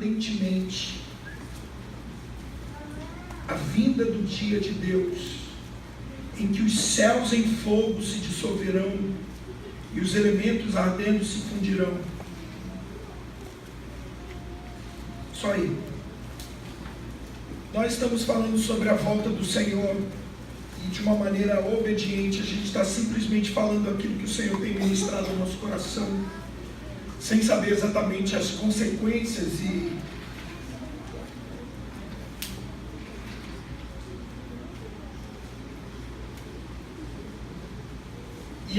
ardentemente a vinda do dia de Deus, em que os céus em fogo se dissolverão e os elementos ardendo se fundirão. Só aí. Nós estamos falando sobre a volta do Senhor e de uma maneira obediente. A gente está simplesmente falando aquilo que o Senhor tem ministrado ao nosso coração, sem saber exatamente as consequências e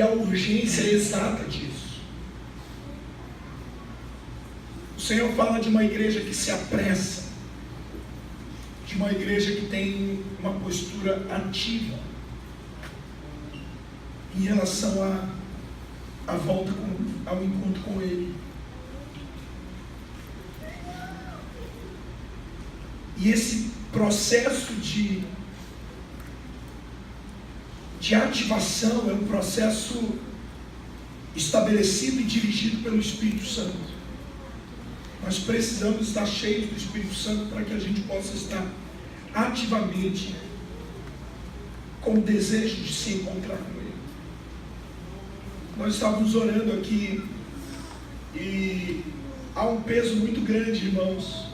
a urgência exata disso. O Senhor fala de uma igreja que se apressa, de uma igreja que tem uma postura ativa em relação à volta ao encontro com Ele. E esse processo de ativação é um processo estabelecido e dirigido pelo Espírito Santo. Nós precisamos estar cheios do Espírito Santo para que a gente possa estar ativamente com o desejo de se encontrar com Ele. Nós estávamos orando aqui e há um peso muito grande, irmãos,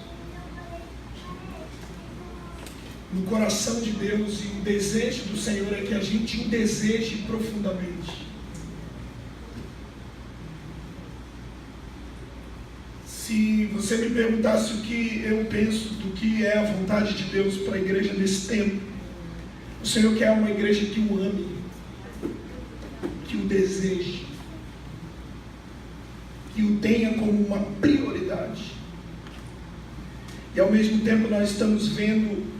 no coração de Deus, e o desejo do Senhor é que a gente o deseje profundamente. Se você me perguntasse o que eu penso do que é a vontade de Deus para a igreja nesse tempo, o Senhor quer uma igreja que o ame, que o deseje, que o tenha como uma prioridade. E ao mesmo tempo nós estamos vendo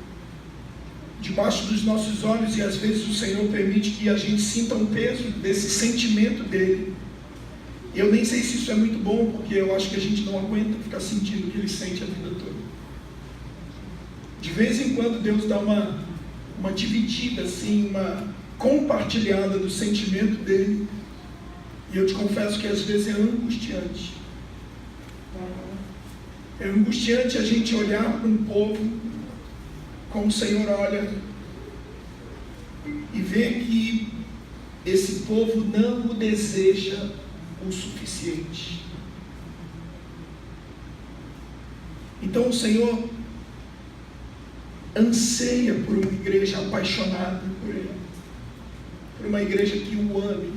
debaixo dos nossos olhos, e às vezes o Senhor permite que a gente sinta um peso desse sentimento dele. Eu nem sei se isso é muito bom, porque eu acho que a gente não aguenta ficar sentindo o que ele sente a vida toda. De vez em quando Deus dá uma dividida, assim, uma compartilhada do sentimento dele, e eu te confesso que às vezes é angustiante. É angustiante a gente olhar para um povo como o Senhor olha e ver que esse povo não o deseja o suficiente. Então o Senhor anseia por uma igreja apaixonada por Ele, por uma igreja que o ame.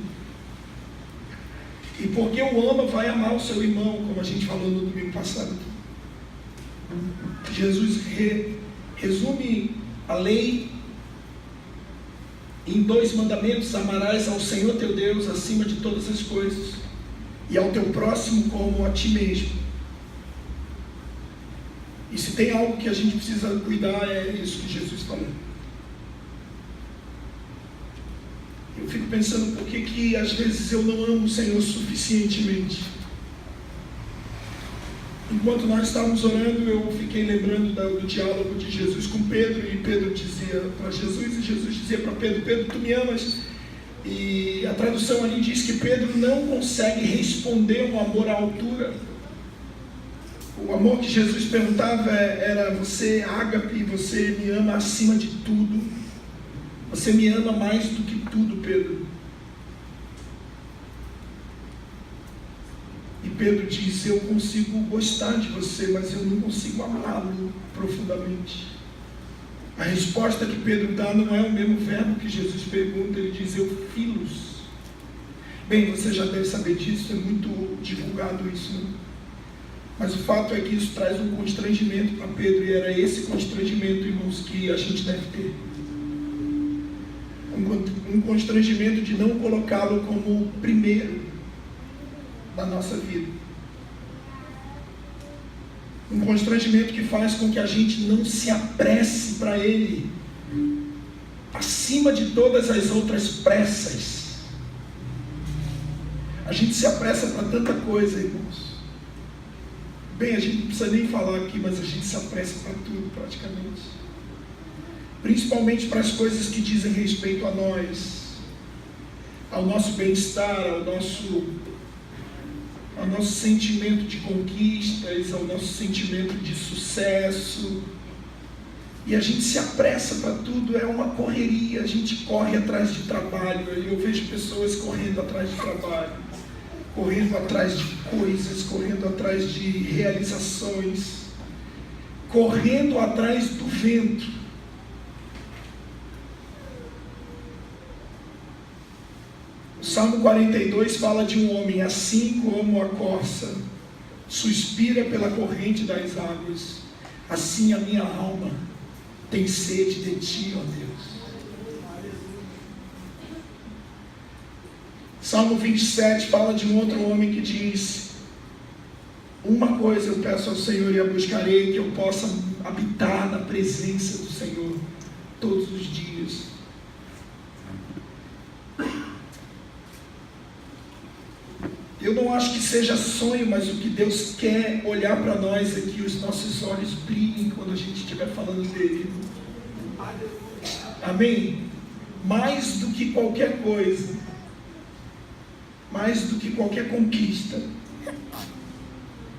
E porque o ama, vai amar o seu irmão, como a gente falou no domingo passado aqui. Jesus resume a lei em 2 mandamentos: amarás ao Senhor teu Deus acima de todas as coisas, e ao teu próximo como a ti mesmo. E se tem algo que a gente precisa cuidar, é isso que Jesus falou. Eu fico pensando, por que às vezes eu não amo o Senhor suficientemente? Enquanto nós estávamos orando, eu fiquei lembrando do diálogo de Jesus com Pedro, e Pedro dizia para Jesus, e Jesus dizia para Pedro: Pedro, tu me amas? E a tradução ali diz que Pedro não consegue responder um amor à altura. O amor que Jesus perguntava era: você, ágape, você me ama acima de tudo? Você me ama mais do que tudo, Pedro? E Pedro diz: eu consigo gostar de você, mas eu não consigo amá-lo profundamente. A resposta que Pedro dá não é o mesmo verbo que Jesus pergunta. Ele diz: eu filos. Bem, você já deve saber disso, é muito divulgado isso, né? Mas o fato é que isso traz um constrangimento para Pedro, e era esse constrangimento, irmãos, que a gente deve ter. Um constrangimento de não colocá-lo como o primeiro da nossa vida. Um constrangimento que faz com que a gente não se apresse para Ele acima de todas as outras pressas. A gente se apressa para tanta coisa, irmãos. Bem, a gente não precisa nem falar aqui, mas a gente se apressa para tudo praticamente. Principalmente para as coisas que dizem respeito a nós, ao nosso bem-estar, ao nosso sentimento de conquistas, ao nosso sentimento de sucesso. E a gente se apressa para tudo, é uma correria, a gente corre atrás de trabalho. Eu vejo pessoas correndo atrás de trabalho, correndo atrás de coisas, correndo atrás de realizações, correndo atrás do vento. O Salmo 42 fala de um homem, assim como a corça suspira pela corrente das águas, assim a minha alma tem sede de ti, ó Deus. Salmo 27 fala de um outro homem que diz: uma coisa eu peço ao Senhor e a buscarei, que eu possa habitar na presença do Senhor todos os dias. Eu não acho que seja sonho, mas o que Deus quer olhar para nós é que os nossos olhos brilhem quando a gente estiver falando dele. Amém? Mais do que qualquer coisa, mais do que qualquer conquista.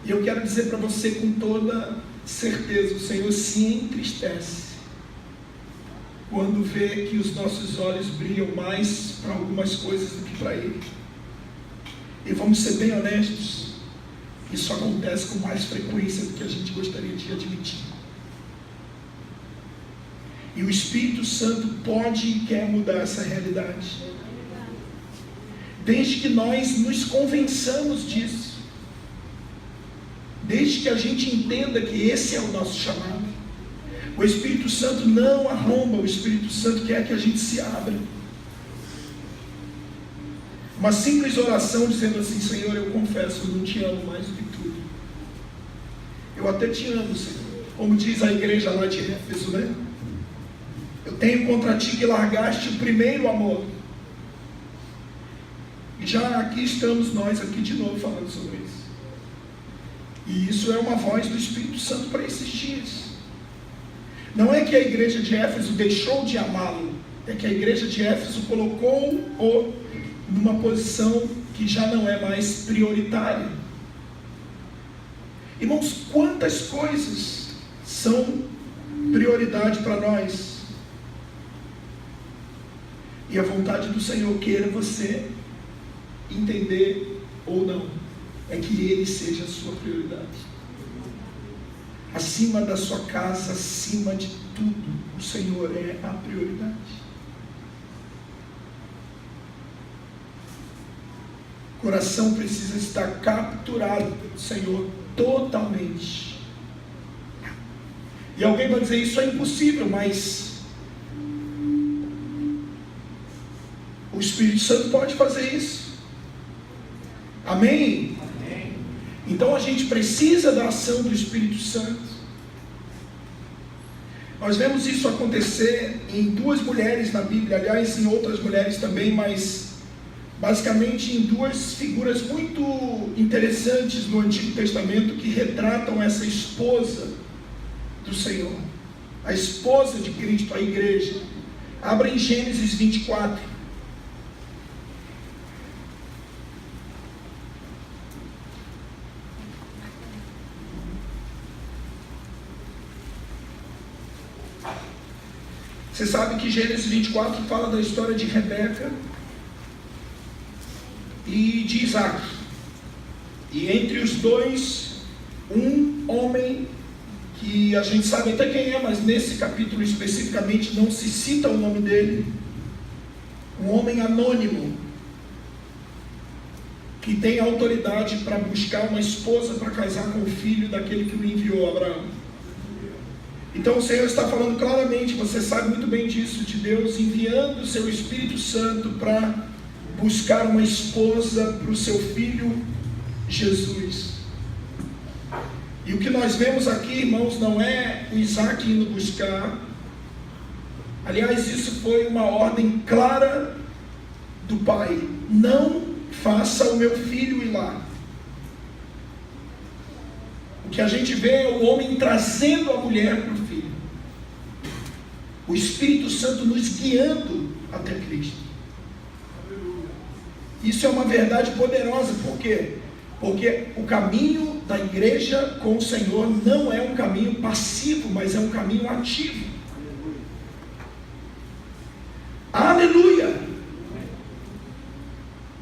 E eu quero dizer para você com toda certeza, o Senhor se entristece quando vê que os nossos olhos brilham mais para algumas coisas do que para Ele. E vamos ser bem honestos, isso acontece com mais frequência do que a gente gostaria de admitir. E o Espírito Santo pode e quer mudar essa realidade, desde que nós nos convençamos disso, desde que a gente entenda que esse é o nosso chamado. O Espírito Santo não arromba, o Espírito Santo quer que a gente se abra. Uma simples oração dizendo assim: Senhor, eu confesso, eu não te amo mais do que tudo. Eu até te amo, Senhor. Como diz a igreja lá de Éfeso, né? Eu tenho contra ti que largaste o primeiro amor. E já aqui estamos nós aqui de novo falando sobre isso. E isso é uma voz do Espírito Santo para esses dias. Não é que a igreja de Éfeso deixou de amá-lo, é que a igreja de Éfeso colocou-o numa posição que já não é mais prioritária. Irmãos, quantas coisas são prioridade para nós? E a vontade do Senhor, queira você entender ou não, é que Ele seja a sua prioridade. Acima da sua casa, acima de tudo, o Senhor é a prioridade. O coração precisa estar capturado pelo Senhor totalmente. E alguém vai dizer: isso é impossível, mas o Espírito Santo pode fazer isso. Amém? Amém. Então a gente precisa da ação do Espírito Santo. Nós vemos isso acontecer em duas mulheres na Bíblia, aliás, em outras mulheres também, mas basicamente em duas figuras muito interessantes no Antigo Testamento que retratam essa esposa do Senhor, a esposa de Cristo, a igreja. Abra em Gênesis 24. Você sabe que Gênesis 24 fala da história de Rebeca e de Isaac. E entre os dois, um homem que a gente sabe até quem é, mas nesse capítulo especificamente não se cita o nome dele. Um homem anônimo, que tem autoridade para buscar uma esposa para casar com o filho daquele que o enviou, Abraão. Então o Senhor está falando claramente, você sabe muito bem disso, de Deus enviando o seu Espírito Santo para buscar uma esposa para o seu filho Jesus. E o que nós vemos aqui, irmãos, não é o Isaac indo buscar. Aliás, isso foi uma ordem clara do pai: não faça o meu filho ir lá. O que a gente vê é o homem trazendo a mulher para o filho, o Espírito Santo nos guiando até Cristo. Isso é uma verdade poderosa. Por quê? Porque o caminho da igreja com o Senhor não é um caminho passivo, mas é um caminho ativo. Aleluia!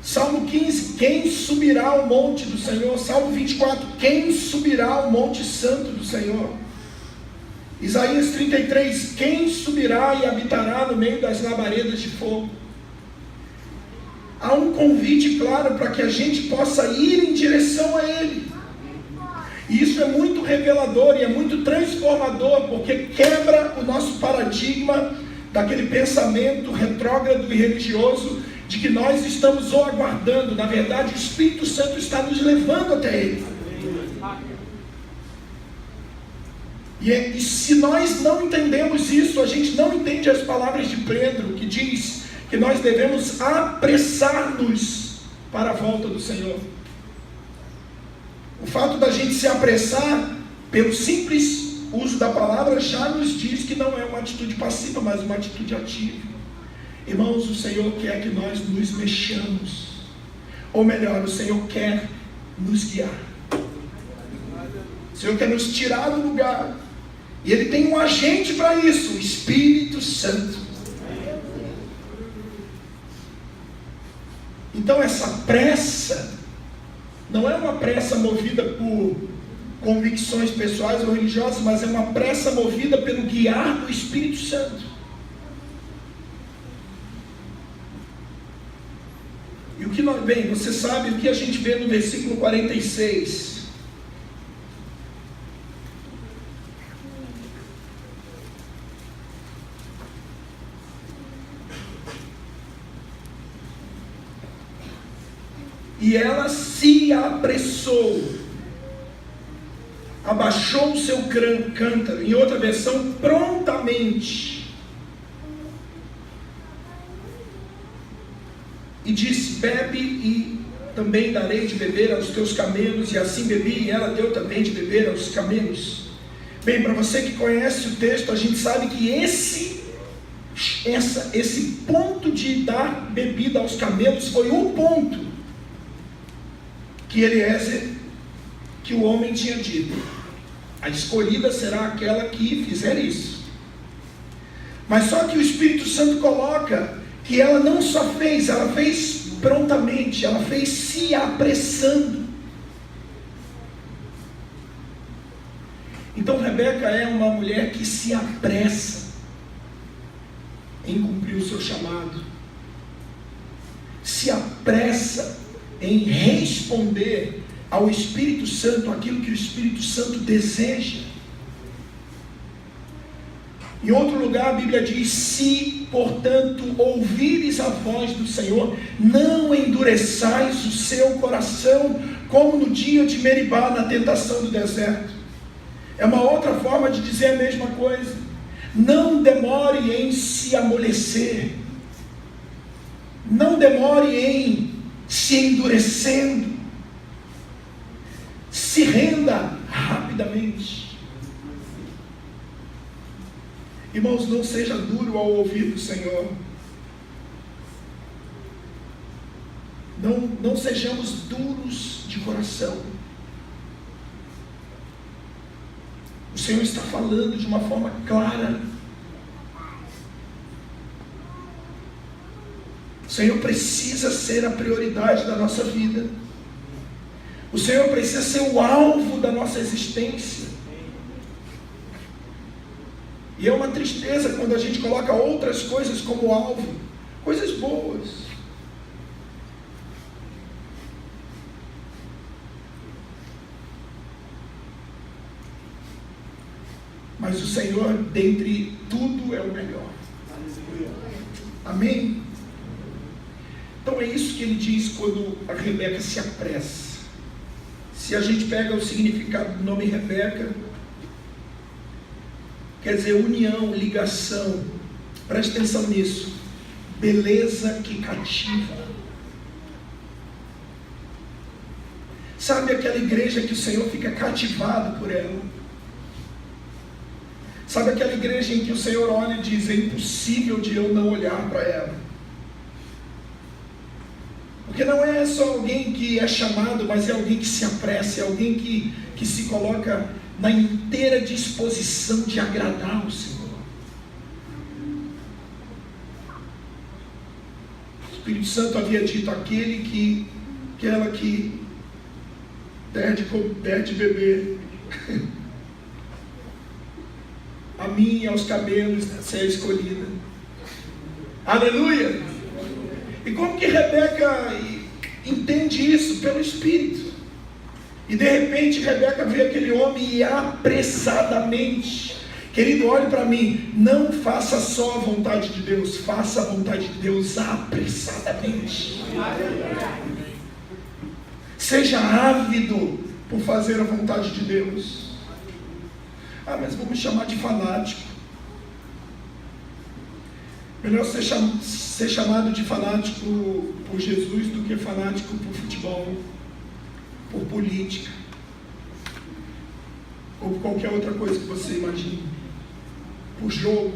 Salmo 15, quem subirá ao monte do Senhor? Salmo 24, quem subirá ao monte santo do Senhor? Isaías 33, quem subirá e habitará no meio das labaredas de fogo? Há um convite claro para que a gente possa ir em direção a Ele. E isso é muito revelador e é muito transformador, porque quebra o nosso paradigma daquele pensamento retrógrado e religioso de que nós estamos o aguardando. Na verdade, o Espírito Santo está nos levando até Ele. E se nós não entendemos isso, a gente não entende as palavras de Pedro, que diz que nós devemos apressar-nos para a volta do Senhor. O fato da gente se apressar, pelo simples uso da palavra, já nos diz que não é uma atitude passiva, mas uma atitude ativa. Irmãos, o Senhor quer que nós nos mexamos. Ou melhor, o Senhor quer nos guiar. O Senhor quer nos tirar do lugar. E Ele tem um agente para isso, o Espírito Santo. Então essa pressa não é uma pressa movida por convicções pessoais ou religiosas, mas é uma pressa movida pelo guiar do Espírito Santo. E o que nós, bem, você sabe o que a gente vê no versículo 46. E ela se apressou, abaixou o seu cântaro, em outra versão, prontamente, e disse: bebe e também darei de beber aos teus camelos. E assim bebi, e ela deu também de beber aos camelos. Bem, para você que conhece o texto, a gente sabe que esse ponto de dar bebida aos camelos foi o ponto que Eliezer, que o homem tinha dito: a escolhida será aquela que fizer isso. Mas só que o Espírito Santo coloca que ela não só fez, ela fez prontamente, ela fez se apressando. Então Rebeca é uma mulher que se apressa em cumprir o seu chamado, se apressa em responder ao Espírito Santo aquilo que o Espírito Santo deseja. Em outro lugar a Bíblia diz: se portanto ouvires a voz do Senhor, não endureçais o seu coração, como no dia de Meribá, na tentação do deserto. É uma outra forma de dizer a mesma coisa. Não demore em se amolecer, não demore em se endurecendo, se renda rapidamente. Irmãos, não seja duro ao ouvir do Senhor. Não sejamos duros de coração. O Senhor está falando de uma forma clara. O Senhor precisa ser a prioridade da nossa vida. O Senhor precisa ser o alvo da nossa existência. E é uma tristeza quando a gente coloca outras coisas como alvo, coisas boas. Mas o Senhor, dentre tudo, é o melhor. Amém? Então é isso que ele diz quando a Rebeca se apressa. Se a gente pega o significado do nome Rebeca, quer dizer união, ligação. Preste atenção nisso. Beleza que cativa. Sabe aquela igreja que o Senhor fica cativado por ela? Sabe aquela igreja em que o Senhor olha e diz: é impossível de eu não olhar para ela. Porque não é só alguém que é chamado, mas é alguém que se apressa, é alguém que se coloca na inteira disposição de agradar o Senhor. O Espírito Santo havia dito: aquela que perde bebê, a mim e aos cabelos você é escolhida. Aleluia! E como que Rebeca entende isso? Pelo Espírito. E de repente Rebeca vê aquele homem e apressadamente, querido, olhe para mim, não faça só a vontade de Deus, faça a vontade de Deus apressadamente. Seja ávido por fazer a vontade de Deus. Ah, mas vou me chamar de fanático. Melhor ser chamado de fanático por Jesus do que fanático por futebol, por política, ou por qualquer outra coisa que você imagine, por jogo,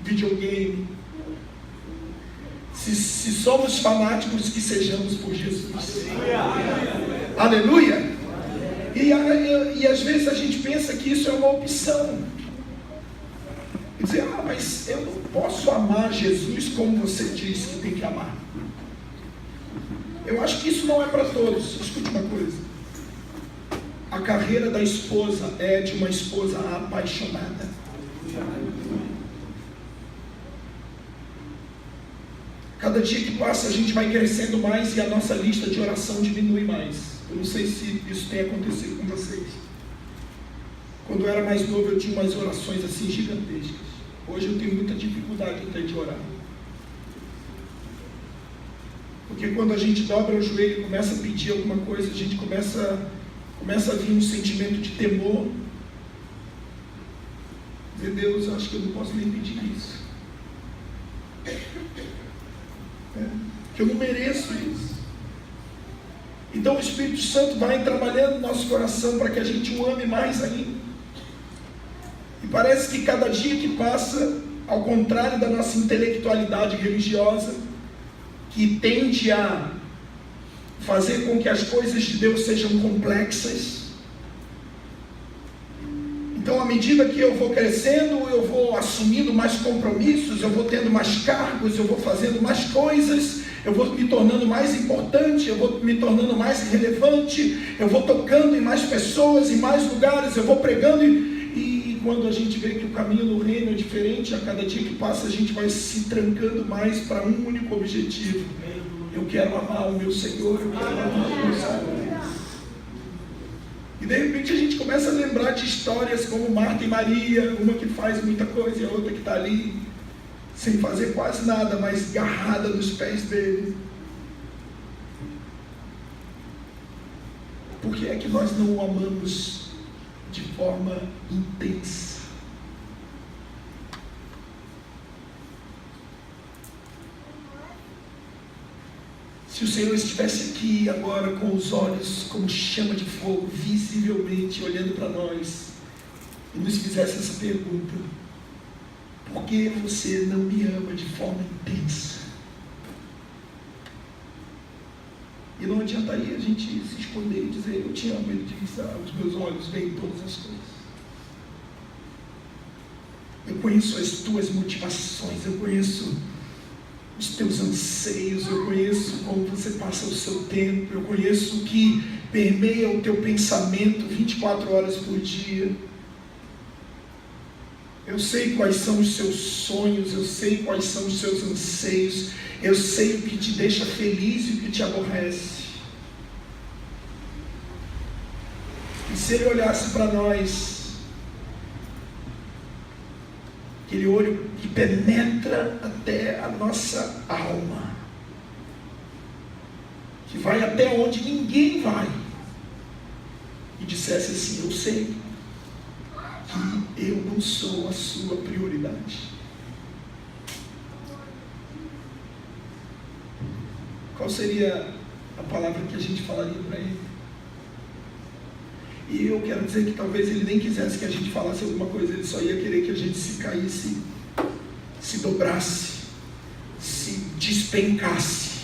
videogame. Se somos fanáticos, que sejamos por Jesus. Aleluia! E às vezes a gente pensa que isso é uma opção. E dizer: mas eu não posso amar Jesus como você diz que tem que amar. Eu acho que isso não é para todos. Escute uma coisa: a carreira da esposa é de uma esposa apaixonada. Cada dia que passa a gente vai crescendo mais e a nossa lista de oração diminui mais. Eu não sei se isso tem acontecido com vocês. Quando eu era mais novo eu tinha umas orações assim gigantescas. Hoje eu tenho muita dificuldade até de orar. Porque quando a gente dobra o joelho e começa a pedir alguma coisa, a gente começa a vir um sentimento de temor. Dizer: Deus, eu acho que eu não posso nem pedir isso. Que eu não mereço isso. Então o Espírito Santo vai trabalhando no nosso coração para que a gente o ame mais ainda. E parece que cada dia que passa, ao contrário da nossa intelectualidade religiosa, que tende a fazer com que as coisas de Deus sejam complexas. Então, à medida que eu vou crescendo, eu vou assumindo mais compromissos, eu vou tendo mais cargos, eu vou fazendo mais coisas, eu vou me tornando mais importante, eu vou me tornando mais relevante, eu vou tocando em mais pessoas, em mais lugares, eu vou pregando e quando a gente vê que o caminho no reino é diferente, a cada dia que passa a gente vai se trancando mais para um único objetivo: eu quero amar o meu Senhor, eu quero amar o meu Senhor. E de repente a gente começa a lembrar de histórias como Marta e Maria, uma que faz muita coisa e a outra que está ali sem fazer quase nada, mas agarrada nos pés dele. Por que é que nós não o amamos de forma intensa? Se o Senhor estivesse aqui agora com os olhos como chama de fogo, visivelmente olhando para nós, e nos fizesse essa pergunta: por que você não me ama de forma intensa? E não adiantaria a gente se esconder e dizer: eu te amo. Ele diz: os meus olhos veem todas as coisas. Eu conheço as tuas motivações, eu conheço os teus anseios, eu conheço como você passa o seu tempo, eu conheço o que permeia o teu pensamento 24 horas por dia. Eu sei quais são os seus sonhos, eu sei quais são os seus anseios, eu sei o que te deixa feliz e o que te aborrece. E se Ele olhasse para nós, aquele olho que penetra até a nossa alma, que vai até onde ninguém vai, e dissesse assim: eu sei que eu não sou a sua prioridade. Qual seria a palavra que a gente falaria para Ele? E eu quero dizer que talvez Ele nem quisesse que a gente falasse alguma coisa, Ele só ia querer que a gente se caísse, se dobrasse, se despencasse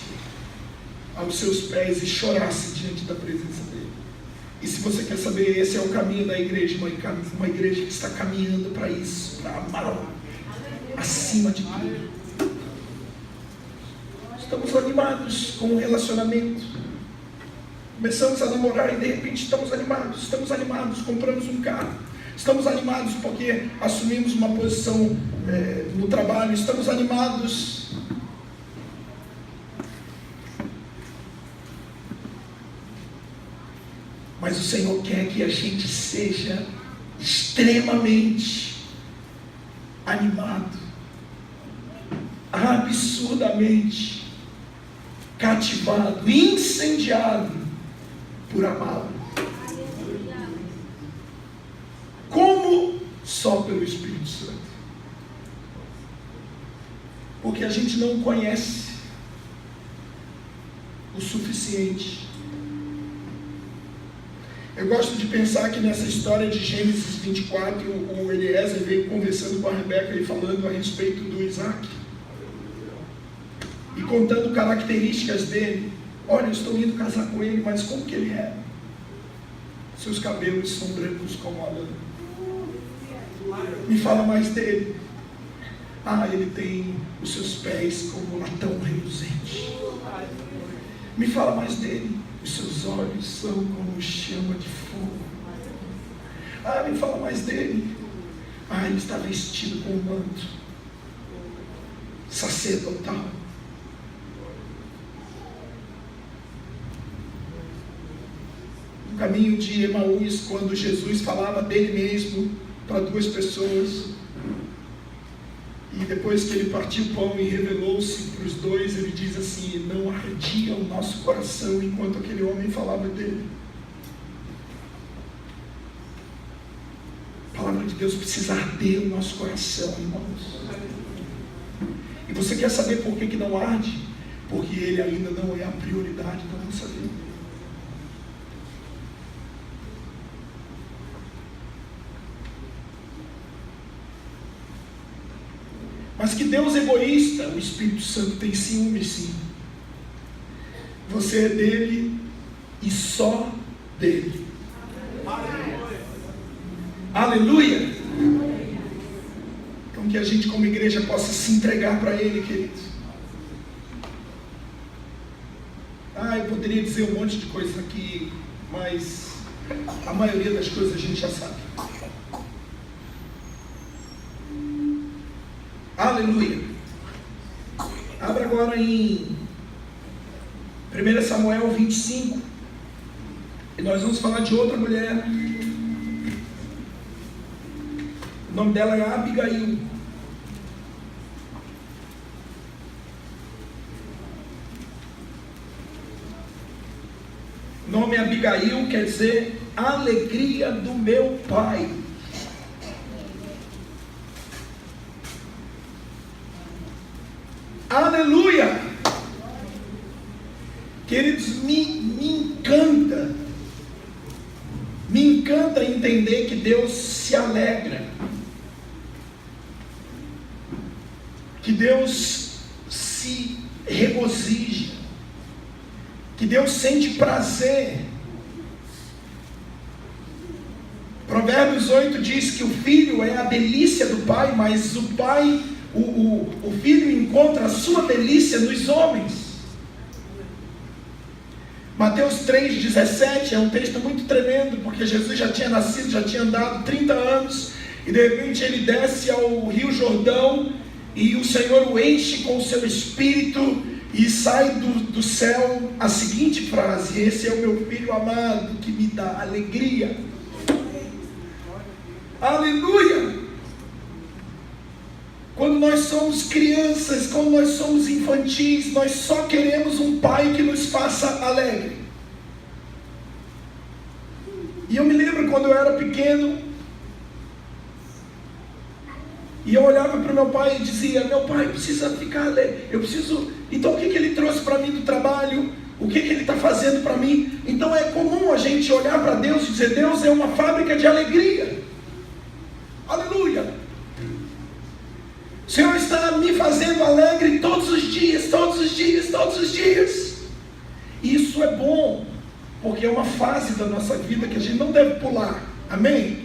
aos seus pés e chorasse diante da presença dele. E se você quer saber, esse é o caminho da igreja, uma igreja que está caminhando para isso, para amá-lo acima de tudo. Estamos animados com o relacionamento. Começamos a namorar e de repente estamos animados, compramos um carro. Estamos animados porque assumimos uma posição no trabalho, estamos animados. Mas o Senhor quer que a gente seja extremamente animado, absurdamente cativado, incendiado por amá-lo. Como? Só pelo Espírito Santo. Porque a gente não conhece o suficiente. Eu gosto de pensar que nessa história de Gênesis 24, o Eliezer veio conversando com a Rebeca e falando a respeito do Isaac. E contando características dele. Olha, eu estou indo casar com ele, mas como que ele é? Seus cabelos são brancos como a lã. Me fala mais dele. Ele tem os seus pés como latão reluzente. Me fala mais dele. Os seus olhos são como chama de fogo. Me fala mais dele. Ele está vestido com um manto sacerdotal. No caminho de Emaús, quando Jesus falava dele mesmo para duas pessoas, e depois que ele partiu o pão e revelou-se para os dois, ele diz assim: não ardia o nosso coração enquanto aquele homem falava dele. A palavra de Deus precisa arder o nosso coração, irmãos. E você quer saber por que não arde? Porque ele ainda não é a prioridade da nossa vida. Mas que Deus egoísta, o Espírito Santo tem ciúme, sim. Você é dele e só dele. Aleluia! Então que a gente como igreja possa se entregar para ele, queridos. Eu poderia dizer um monte de coisa aqui, mas a maioria das coisas a gente já sabe. Aleluia. Abra agora em 1 Samuel 25. E nós vamos falar de outra mulher. O nome dela é Abigail. O nome Abigail quer dizer alegria do meu pai. Aleluia! Queridos, me encanta entender que Deus se alegra, que Deus se regozija, que Deus sente prazer. Provérbios 8 diz que o filho é a delícia do pai, mas o pai, o filho encontra a sua delícia nos homens. Mateus 3,17 é um texto muito tremendo, porque Jesus já tinha nascido, já tinha andado 30 anos, e de repente ele desce ao Rio Jordão, e o Senhor o enche com o seu espírito, e sai do céu a seguinte frase: esse é o meu filho amado, que me dá alegria. Aleluia! Quando nós somos crianças, quando nós somos infantis, nós só queremos um pai que nos faça alegre. E eu me lembro quando eu era pequeno, e eu olhava para o meu pai e dizia: meu pai precisa ficar alegre, eu preciso. Então o que ele trouxe para mim do trabalho? O que ele está fazendo para mim? Então é comum a gente olhar para Deus e dizer: Deus é uma fábrica de alegria. Aleluia! O Senhor está me fazendo alegre todos os dias, todos os dias, todos os dias. isso é bom, porque é uma fase da nossa vida que a gente não deve pular. Amém?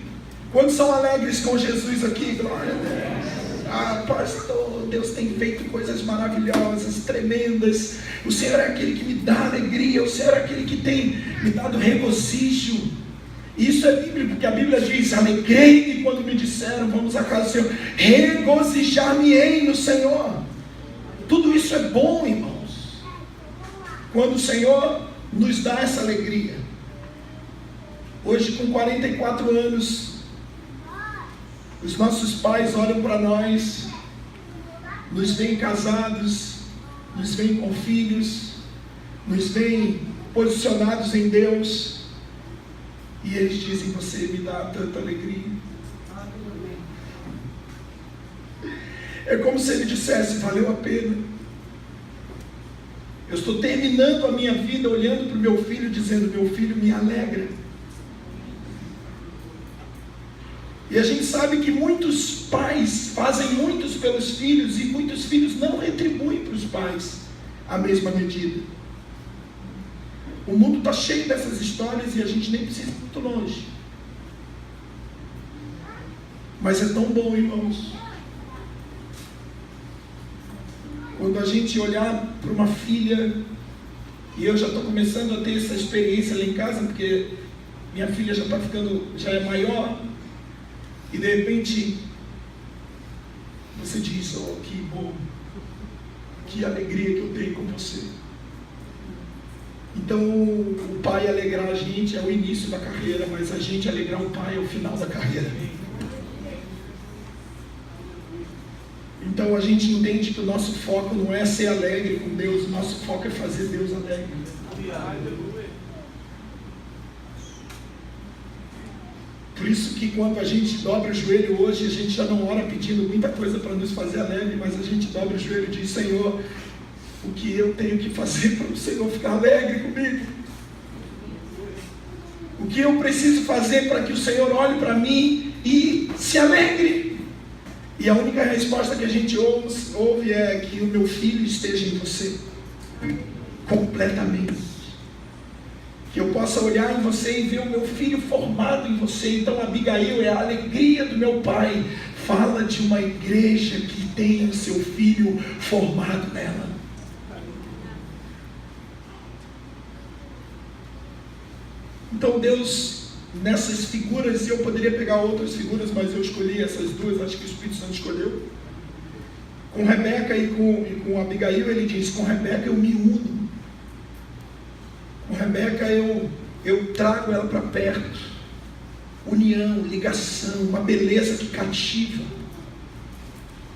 Quantos são alegres com Jesus aqui? Glória a Deus. Ah, pastor, Deus tem feito coisas maravilhosas, tremendas. O Senhor é aquele que me dá alegria, o Senhor é aquele que tem me dado regozijo. Isso é bíblico, porque a Bíblia diz: alegrei-me quando me disseram, vamos à casa do Senhor, regozijar-me-ei no Senhor. Tudo isso é bom, irmãos, quando o Senhor nos dá essa alegria. Hoje, com 44 anos, os nossos pais olham para nós, nos veem casados, nos veem com filhos, nos veem posicionados em Deus, e eles dizem: você me dá tanta alegria. É como se ele dissesse: valeu a pena. Eu estou terminando a minha vida olhando para o meu filho, dizendo: meu filho me alegra. E a gente sabe que muitos pais fazem muitos pelos filhos, e muitos filhos não retribuem para os pais a mesma medida. O mundo está cheio dessas histórias e a gente nem precisa ir muito longe. Mas é tão bom, irmãos, quando a gente olhar para uma filha, e eu já estou começando a ter essa experiência lá em casa, porque minha filha já está ficando, já é maior, e de repente você diz: oh, que bom, que alegria que eu tenho com você. Então o pai alegrar a gente é o início da carreira, mas a gente alegrar o pai é o final da carreira. Então a gente entende que o nosso foco não é ser alegre com Deus, o nosso foco é fazer Deus alegre. Por isso que quando a gente dobra o joelho hoje, a gente já não ora pedindo muita coisa para nos fazer alegre, mas a gente dobra o joelho e diz: Senhor, o que eu tenho que fazer para o Senhor ficar alegre comigo? O que eu preciso fazer para que o Senhor olhe para mim e se alegre? E a única resposta que a gente ouve é que o meu filho esteja em você completamente. Que eu possa olhar em você e ver o meu filho formado em você. Então Abigail é a alegria do meu pai. Fala de uma igreja que tem o seu filho formado nela. Então Deus, nessas figuras, eu poderia pegar outras figuras, mas eu escolhi essas duas, acho que o Espírito Santo escolheu. Com Rebeca e com Abigail, ele diz: com Rebeca eu me uno. Com Rebeca eu trago ela para perto. União, ligação, uma beleza que cativa.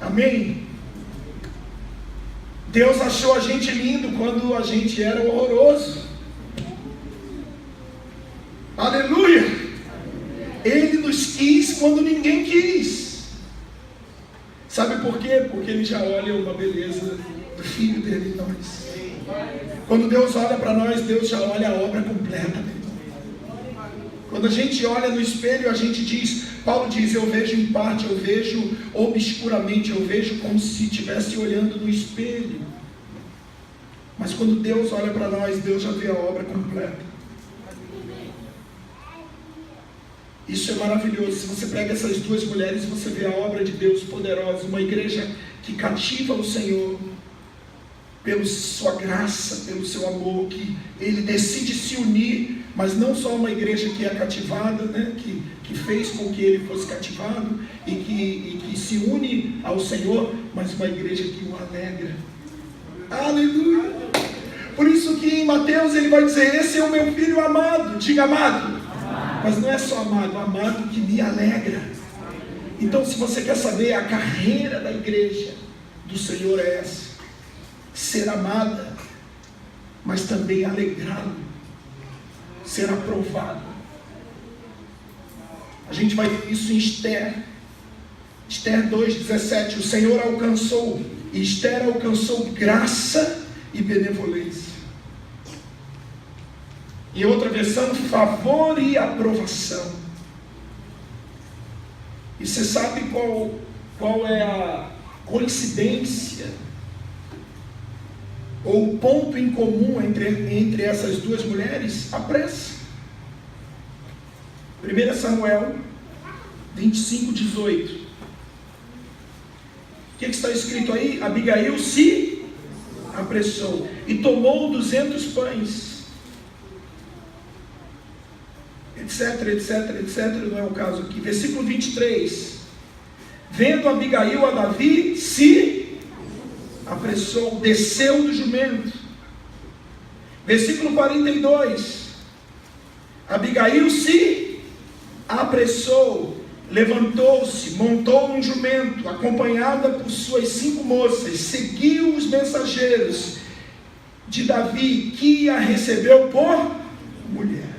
Amém? Deus achou a gente lindo quando a gente era horroroso. Aleluia! Ele nos quis quando ninguém quis. Sabe por quê? Porque Ele já olha uma beleza do Filho dele em nós. Quando Deus olha para nós, Deus já olha a obra completa. Quando a gente olha no espelho, a gente diz, Paulo diz: eu vejo em parte, eu vejo obscuramente, eu vejo como se estivesse olhando no espelho. Mas quando Deus olha para nós, Deus já vê a obra completa. Isso é maravilhoso. Se você pega essas duas mulheres, você vê a obra de Deus poderosa. Uma igreja que cativa o Senhor pela sua graça, pelo seu amor, que Ele decide se unir, mas não só uma igreja que é cativada, né, que fez com que Ele fosse cativado e que se une ao Senhor, mas uma igreja que o alegra. Aleluia! Por isso que em Mateus ele vai dizer: esse é o meu filho amado. Diga amado. Mas não é só amado, amado que me alegra. Então, se você quer saber, a carreira da igreja do Senhor é essa: ser amada, mas também alegrá-lo, ser aprovado. A gente vai ver isso em Esther 2:17. O Senhor alcançou, e Esther alcançou graça e benevolência. Em outra versão, favor e aprovação. E você sabe qual é a coincidência ou o ponto em comum entre essas duas mulheres? A pressa. 1 Samuel 25:18. O que está escrito aí? Abigail se apressou e tomou 200 pães, etc, etc, etc, não é o caso aqui. Versículo 23. Vendo Abigail a Davi, se apressou, desceu do jumento. Versículo 42. Abigail se apressou, levantou-se, montou um jumento, acompanhada por suas 5 moças, seguiu os mensageiros de Davi, que a recebeu por mulher.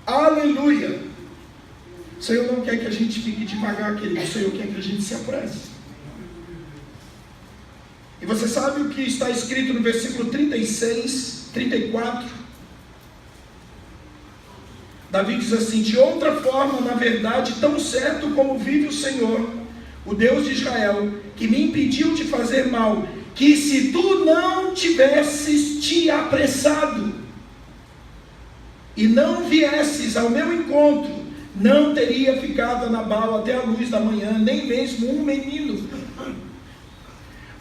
Aleluia! O Senhor não quer que a gente fique devagar, querido. O Senhor quer que a gente se apresse. E você sabe o que está escrito no versículo 36, 34? Davi diz assim: de outra forma, na verdade, tão certo como vive o Senhor, o Deus de Israel, que me impediu de fazer mal, que se tu não tivesses te apressado e não viesses ao meu encontro, não teria ficado a Nabal até a luz da manhã, nem mesmo um menino.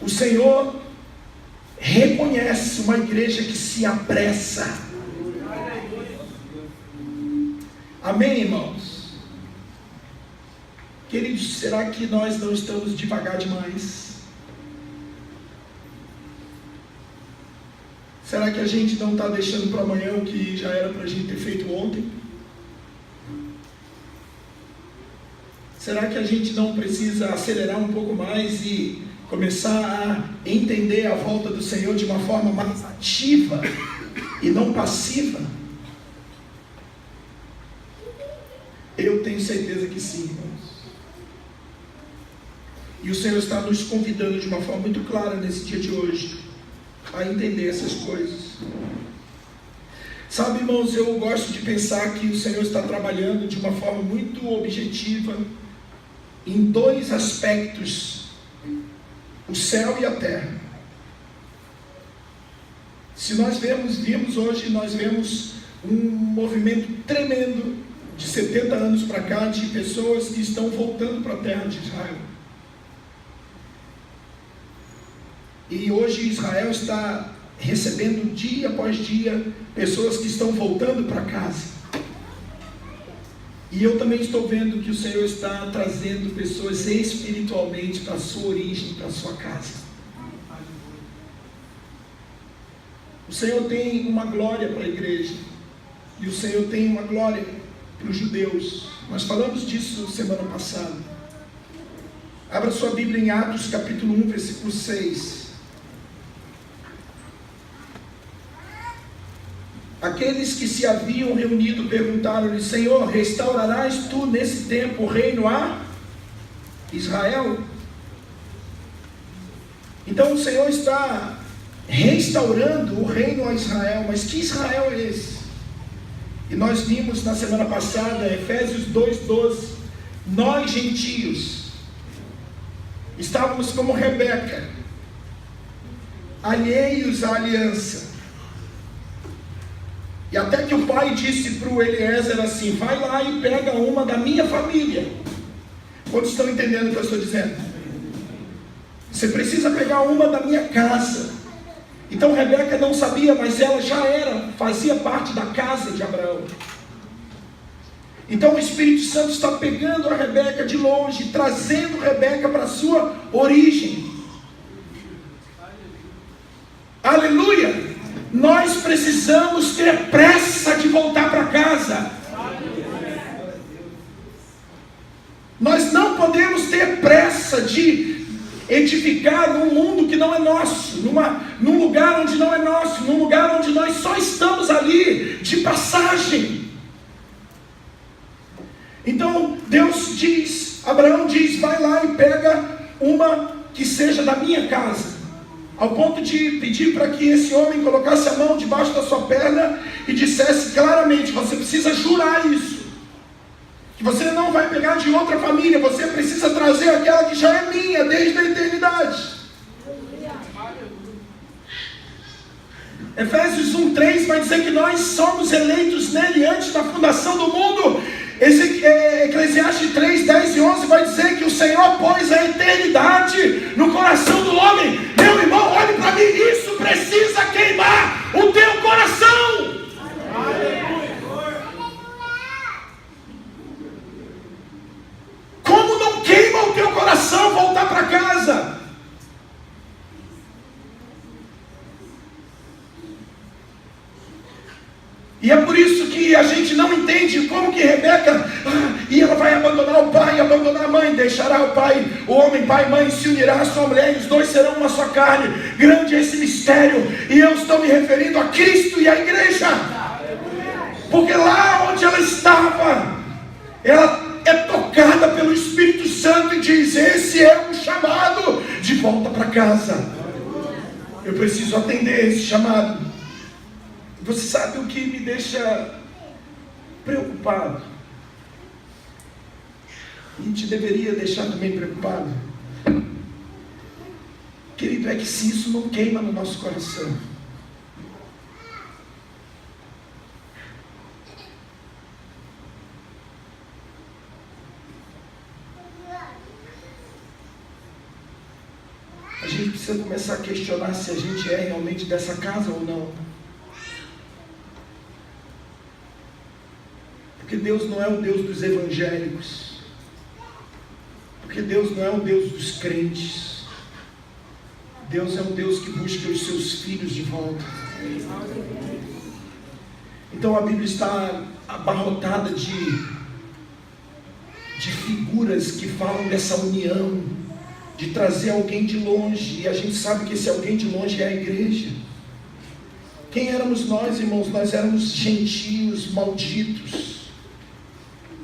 O Senhor reconhece uma igreja que se apressa. Amém, irmãos? Queridos, será que nós não estamos devagar demais? Será que a gente não está deixando para amanhã o que já era para a gente ter feito ontem? Será que a gente não precisa acelerar um pouco mais e começar a entender a volta do Senhor de uma forma mais ativa e não passiva? Eu tenho certeza que sim, irmãos. E o Senhor está nos convidando de uma forma muito clara nesse dia de hoje a entender essas coisas. Sabe, irmãos, eu gosto de pensar que o Senhor está trabalhando de uma forma muito objetiva em 2 aspectos: o céu e a terra. Se nós vimos hoje, nós vemos um movimento tremendo de 70 anos para cá, de pessoas que estão voltando para a terra de Israel. E hoje Israel está recebendo dia após dia pessoas que estão voltando para casa. E eu também estou vendo que o Senhor está trazendo pessoas espiritualmente para a sua origem, para a sua casa. O Senhor tem uma glória para a igreja, e o Senhor tem uma glória para os judeus. Nós falamos disso semana passada. Abra sua Bíblia em Atos capítulo 1, versículo 6. Aqueles que se haviam reunido perguntaram-lhe: Senhor, restaurarás tu nesse tempo o reino a Israel? Então o Senhor está restaurando o reino a Israel. Mas que Israel é esse? E nós vimos na semana passada, Efésios 2:12, nós gentios estávamos como Rebeca, alheios à aliança. E até que o pai disse para o Eliezer assim: vai lá e pega uma da minha família. Quantos estão entendendo o que eu estou dizendo? Você precisa pegar uma da minha casa. Então Rebeca não sabia, mas ela já fazia parte da casa de Abraão. Então o Espírito Santo está pegando a Rebeca de longe, trazendo Rebeca para a sua origem. Aleluia! Nós precisamos ter pressa de voltar para casa. Nós não podemos ter pressa de edificar num mundo que não é nosso, num lugar onde não é nosso, num lugar onde nós só estamos ali de passagem. Então Deus diz, Abraão diz: vai lá e pega uma que seja da minha casa. Ao ponto de pedir para que esse homem colocasse a mão debaixo da sua perna e dissesse claramente: você precisa jurar isso, que você não vai pegar de outra família, você precisa trazer aquela que já é minha desde a eternidade. Efésios 1:3 vai dizer que nós somos eleitos nele antes da fundação do mundo. Eclesiastes 3, 10 e 11 vai dizer que o Senhor pôs a eternidade no coração do homem. Meu irmão, olhe para mim, isso precisa queimar o teu coração. Como não queima o teu coração voltar para casa? E é por isso que a gente não entende como que Rebeca, e ela vai abandonar o pai, abandonar a mãe, deixará o pai, o homem, pai e mãe, se unirá à sua mulher, e os dois serão uma só carne. Grande é esse mistério, e eu estou me referindo a Cristo e à igreja, porque lá onde ela estava, ela é tocada pelo Espírito Santo e diz: esse é um chamado de volta para casa. Eu preciso atender esse chamado. Você sabe o que me deixa preocupado? E te deveria deixar também preocupado. Querido, é que se isso não queima no nosso coração, a gente precisa começar a questionar se a gente é realmente dessa casa ou não. Porque Deus não é o Deus dos evangélicos. Porque Deus não é o Deus dos crentes. Deus é um Deus que busca os seus filhos de volta. Então a Bíblia está abarrotada de figuras que falam dessa união, de trazer alguém de longe. E a gente sabe que esse alguém de longe é a igreja. Quem éramos nós, irmãos? Nós éramos gentios malditos,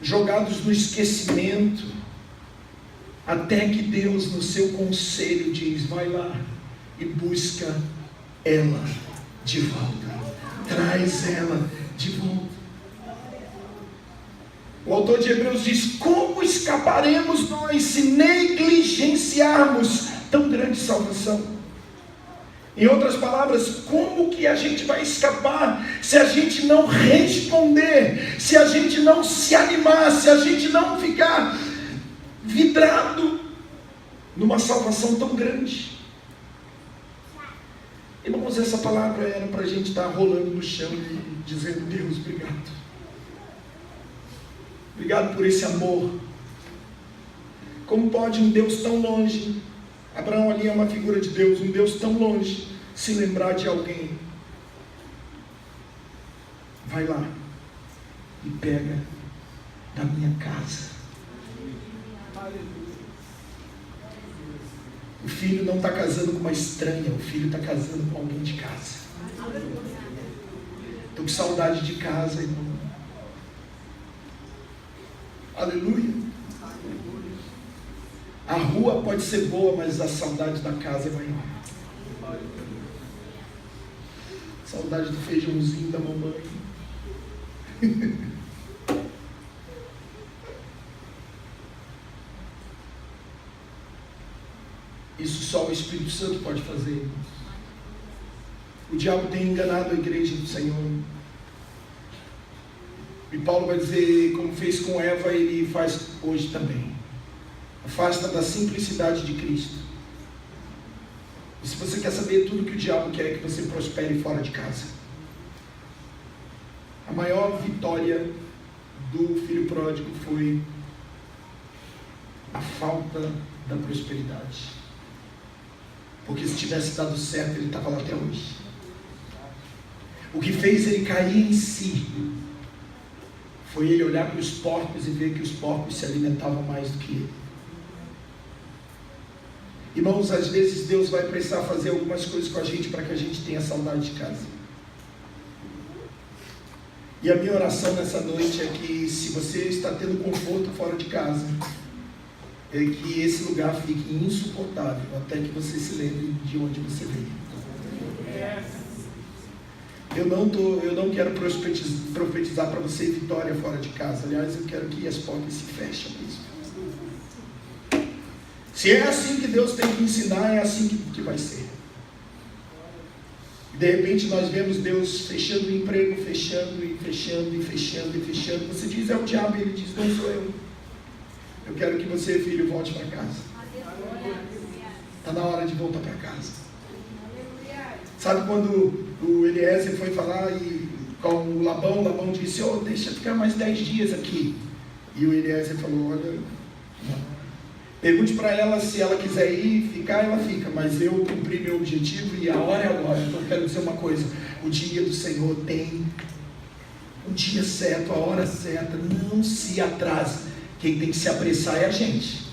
jogados no esquecimento, até que Deus, no seu conselho, diz: vai lá e busca ela de volta, traz ela de volta. O autor de Hebreus diz: como escaparemos nós se negligenciarmos tão grande salvação? Em outras palavras, como que a gente vai escapar se a gente não responder, se a gente não se animar, se a gente não ficar vidrado numa salvação tão grande? Irmãos, essa palavra era para a gente estar rolando no chão e dizendo: Deus, obrigado. Obrigado por esse amor. Como pode um Deus tão longe, Abraão ali é uma figura de Deus, um Deus tão longe, se lembrar de alguém? Vai lá e pega da minha casa. O filho não está casando com uma estranha, o filho está casando com alguém de casa. Estou com saudade de casa, irmão. Aleluia. A rua pode ser boa, mas a saudade da casa é maior. Saudade do feijãozinho da mamãe. Isso só o Espírito Santo pode fazer. O diabo tem enganado a igreja do Senhor. E Paulo vai dizer, como fez com Eva, ele faz hoje também. Afasta da simplicidade de Cristo. E se você quer saber tudo que o diabo quer, é que você prospere fora de casa. A maior vitória do filho pródigo foi a falta da prosperidade. Porque se tivesse dado certo, ele estava lá até hoje. O que fez ele cair em si foi ele olhar para os porcos e ver que os porcos se alimentavam mais do que ele. Irmãos, às vezes Deus vai precisar fazer algumas coisas com a gente para que a gente tenha saudade de casa. E a minha oração nessa noite é que, se você está tendo conforto fora de casa, é que esse lugar fique insuportável até que você se lembre de onde você veio. Eu não quero profetizar para você vitória fora de casa. Aliás, eu quero que as portas se fechem mesmo. Se é assim que Deus tem que ensinar, é assim que vai ser. E De repente nós vemos Deus fechando o emprego, fechando e fechando e fechando e fechando. Você diz, é o diabo, e ele diz, não sou eu. Eu quero que você, filho, volte para casa. Está na hora de voltar para casa. Sabe quando o Eliezer foi falar com o Labão disse, deixa eu ficar mais 10 dias aqui. E o Eliezer falou, olha, não. Pergunte para ela se ela quiser ir, ficar, ela fica, mas eu cumpri meu objetivo e a hora é agora. Então eu quero dizer uma coisa, o dia do Senhor tem o dia certo, a hora certa, não se atrase. Quem tem que se apressar é a gente.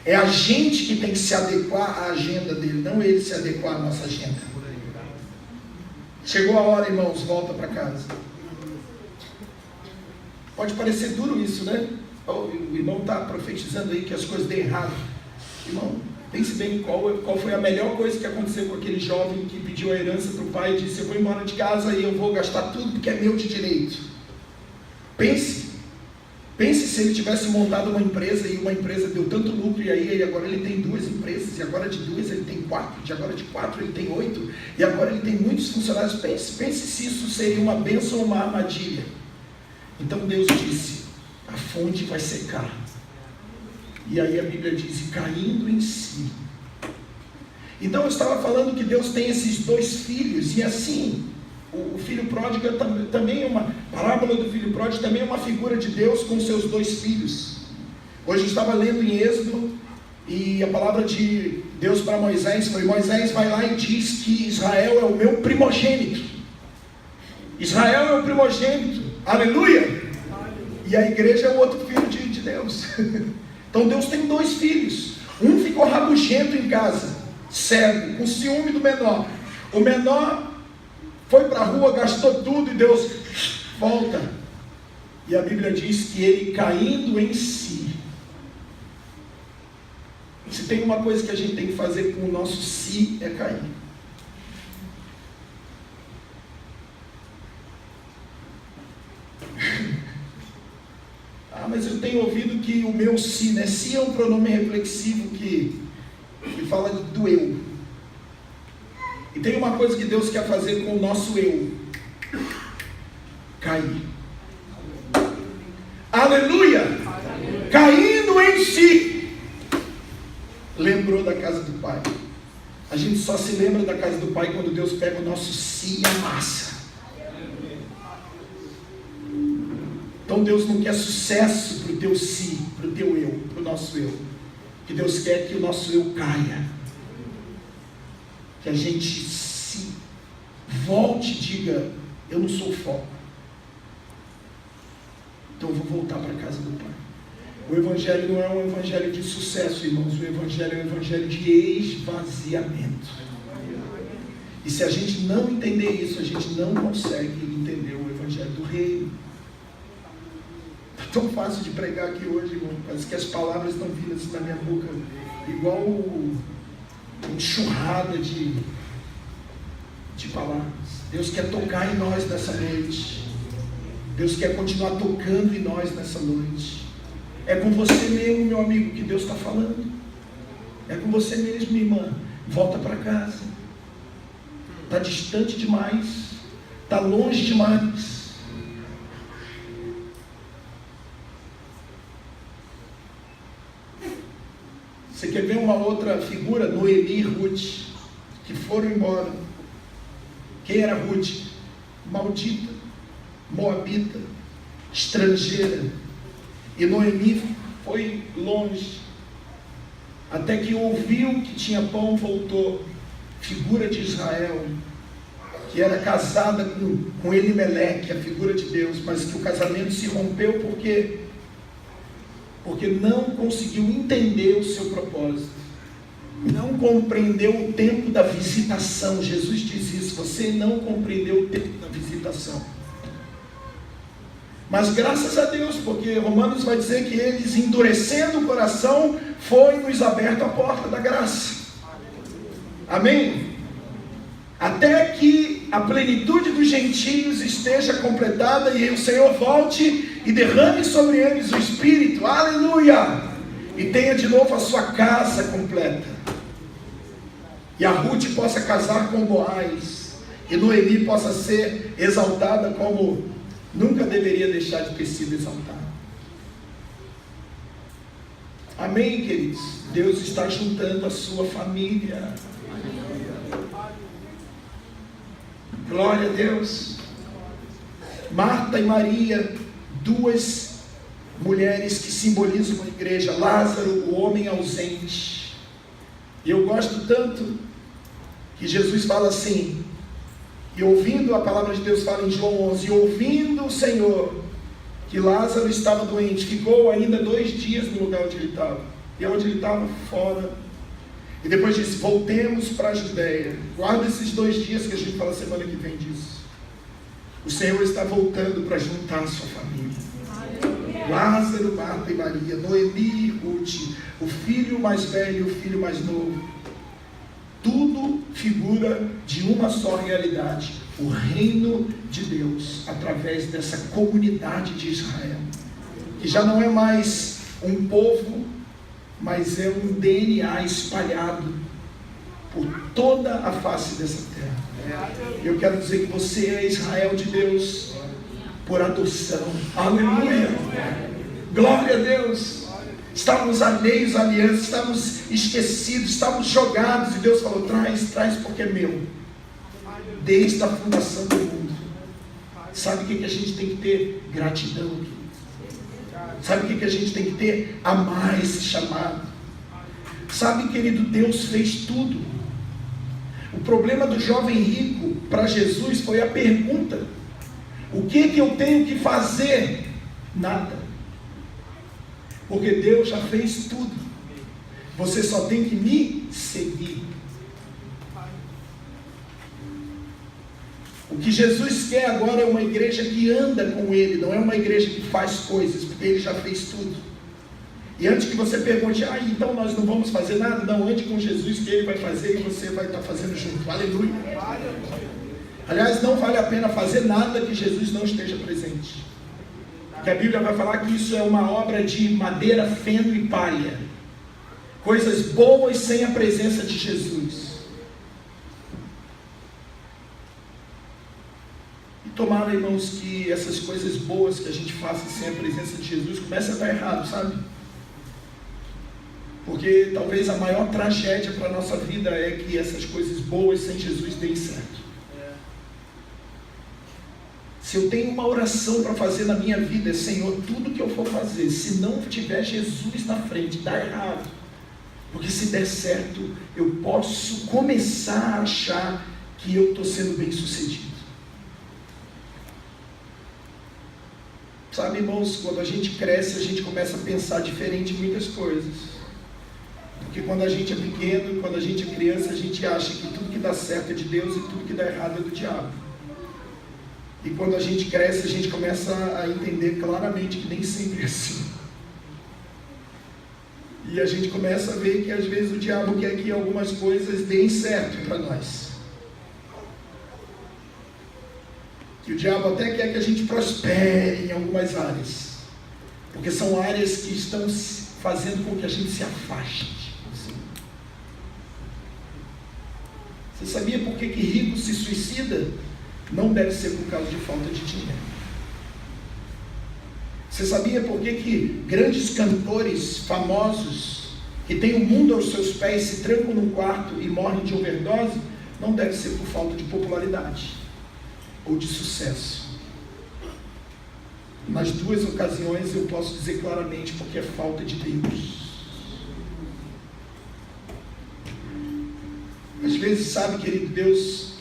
É a gente que tem que se adequar à agenda dele, não ele se adequar à nossa agenda. Chegou a hora, irmãos, volta para casa. Pode parecer duro isso, né? O irmão está profetizando aí que as coisas dêem errado. Irmão, pense bem qual foi a melhor coisa que aconteceu com aquele jovem que pediu a herança para o pai e disse, eu vou embora de casa e eu vou gastar tudo porque é meu de direito. Pense se ele tivesse montado uma empresa e uma empresa deu tanto lucro e aí agora ele tem 2 empresas e agora de 2 ele tem 4, e agora de 4 ele tem 8 e agora ele tem muitos funcionários. Pense se isso seria uma bênção ou uma armadilha. Então Deus disse, a fonte vai secar. E aí a Bíblia diz, caindo em si. Então eu estava falando que Deus tem esses 2 filhos e assim... O filho pródigo também é uma parábola do filho pródigo, também é uma figura de Deus com seus 2 filhos. Hoje eu estava lendo em Êxodo e a palavra de Deus para Moisés foi: Moisés vai lá e diz que Israel é o meu primogênito. Israel é o primogênito, aleluia! E a igreja é o outro filho de Deus. Então Deus tem 2 filhos. Um ficou rabugento em casa, cego, com ciúme do menor. O menor foi para a rua, gastou tudo e Deus volta. E a Bíblia diz que ele caindo em si. Se tem uma coisa que a gente tem que fazer com o nosso si, é cair. Mas eu tenho ouvido que o meu si, né? Si é um pronome reflexivo que fala do eu. E tem uma coisa que Deus quer fazer com o nosso eu: cair. Aleluia! Caindo em si. Lembrou da casa do Pai. A gente só se lembra da casa do Pai quando Deus pega o nosso si e amassa. Então Deus não quer sucesso para o teu si, para o teu eu, para o nosso eu. Que Deus quer que o nosso eu caia. Que a gente se volte e diga: eu não sou foco. Então eu vou voltar para a casa do Pai. O Evangelho não é um Evangelho de sucesso, irmãos. O Evangelho é um Evangelho de esvaziamento. E se a gente não entender isso, a gente não consegue entender o Evangelho do Reino. Está tão fácil de pregar aqui hoje, irmão. Parece que as palavras estão vindo assim na minha boca, igual enxurrada de palavras. Deus quer tocar em nós nessa noite. Deus quer continuar tocando em nós nessa noite. É com você mesmo, meu amigo, que Deus está falando. É com você mesmo, minha irmã. Volta para casa. Está distante demais. Está longe demais. Você quer ver uma outra figura? Noemi e Ruth, que foram embora. Quem era Ruth? Maldita, moabita, estrangeira. E Noemi foi longe, até que ouviu que tinha pão, voltou. Figura de Israel, que era casada com Elimeleque, a figura de Deus, mas que o casamento se rompeu porque não conseguiu entender o seu propósito, não compreendeu o tempo da visitação. Jesus diz isso: você não compreendeu o tempo da visitação. Mas graças a Deus, porque Romanos vai dizer que eles, endurecendo o coração, foi-nos aberta a porta da graça. Amém? Até que a plenitude dos gentios esteja completada e o Senhor volte e derrame sobre eles o Espírito, aleluia, e tenha de novo a sua casa completa. e a Ruth possa casar com Boaz, e Noemi possa ser exaltada como nunca deveria deixar de ter sido exaltada. Amém, queridos? Deus está juntando a sua família. Glória a Deus. Marta e Maria, duas mulheres que simbolizam a igreja. Lázaro, o homem ausente. E eu gosto tanto que Jesus fala assim, e ouvindo a palavra de Deus, fala em João 11, e ouvindo o Senhor que Lázaro estava doente, ficou ainda 2 dias no lugar onde ele estava. E onde ele estava? Fora. E depois disse, voltemos para a Judéia. Guarda esses 2 dias que a gente fala semana que vem disso. O Senhor está voltando para juntar a sua família. Lázaro, Marta e Maria, Noemi e Ruth, o filho mais velho e o filho mais novo. Tudo figura de uma só realidade. O reino de Deus, através dessa comunidade de Israel, que já não é mais um povo, mas é um DNA espalhado por toda a face dessa terra. Eu quero dizer que você é Israel de Deus por adoção. Aleluia! Glória a Deus! Estávamos alheios à aliança, estávamos esquecidos, estávamos jogados, e Deus falou, traz porque é meu. Desde a fundação do mundo. Sabe o que a gente tem que ter? Gratidão. Sabe o que a gente tem que ter? Amar esse chamado. Sabe, querido, Deus fez tudo. O problema do jovem rico para Jesus foi a pergunta: o que eu tenho que fazer? Nada. Porque Deus já fez tudo. Você só tem que me seguir. O que Jesus quer agora é uma igreja que anda com Ele, não é uma igreja que faz coisas, porque Ele já fez tudo. E antes que você pergunte, então nós não vamos fazer nada, não, ande com Jesus que Ele vai fazer e você vai estar fazendo junto. Aleluia. Aliás, não vale a pena fazer nada que Jesus não esteja presente. Porque a Bíblia vai falar que isso é uma obra de madeira, feno e palha. Coisas boas sem a presença de Jesus. Tomara, irmãos, que essas coisas boas que a gente faça sem a presença de Jesus comece a estar errado, sabe? Porque talvez a maior tragédia para a nossa vida é que essas coisas boas sem Jesus deem certo. Se eu tenho uma oração para fazer na minha vida, Senhor, tudo que eu for fazer, se não tiver Jesus na frente, dá errado. Porque se der certo, eu posso começar a achar que eu estou sendo bem sucedido. Sabe, irmãos, quando a gente cresce, a gente começa a pensar diferente em muitas coisas. Porque quando a gente é pequeno, quando a gente é criança, a gente acha que tudo que dá certo é de Deus e tudo que dá errado é do diabo. E quando a gente cresce, a gente começa a entender claramente que nem sempre é assim. E a gente começa a ver que às vezes o diabo quer que algumas coisas deem certo para nós. Que o diabo até quer que a gente prospere em algumas áreas, porque são áreas que estão fazendo com que a gente se afaste. Você sabia por que rico se suicida? Não deve ser por causa de falta de dinheiro. Você sabia por que grandes cantores famosos, que têm o mundo aos seus pés, se trancam num quarto e morrem de overdose? Não deve ser por falta de popularidade ou de sucesso. Nas duas ocasiões eu posso dizer claramente porque é falta de Deus. Às vezes, sabe, querido, Deus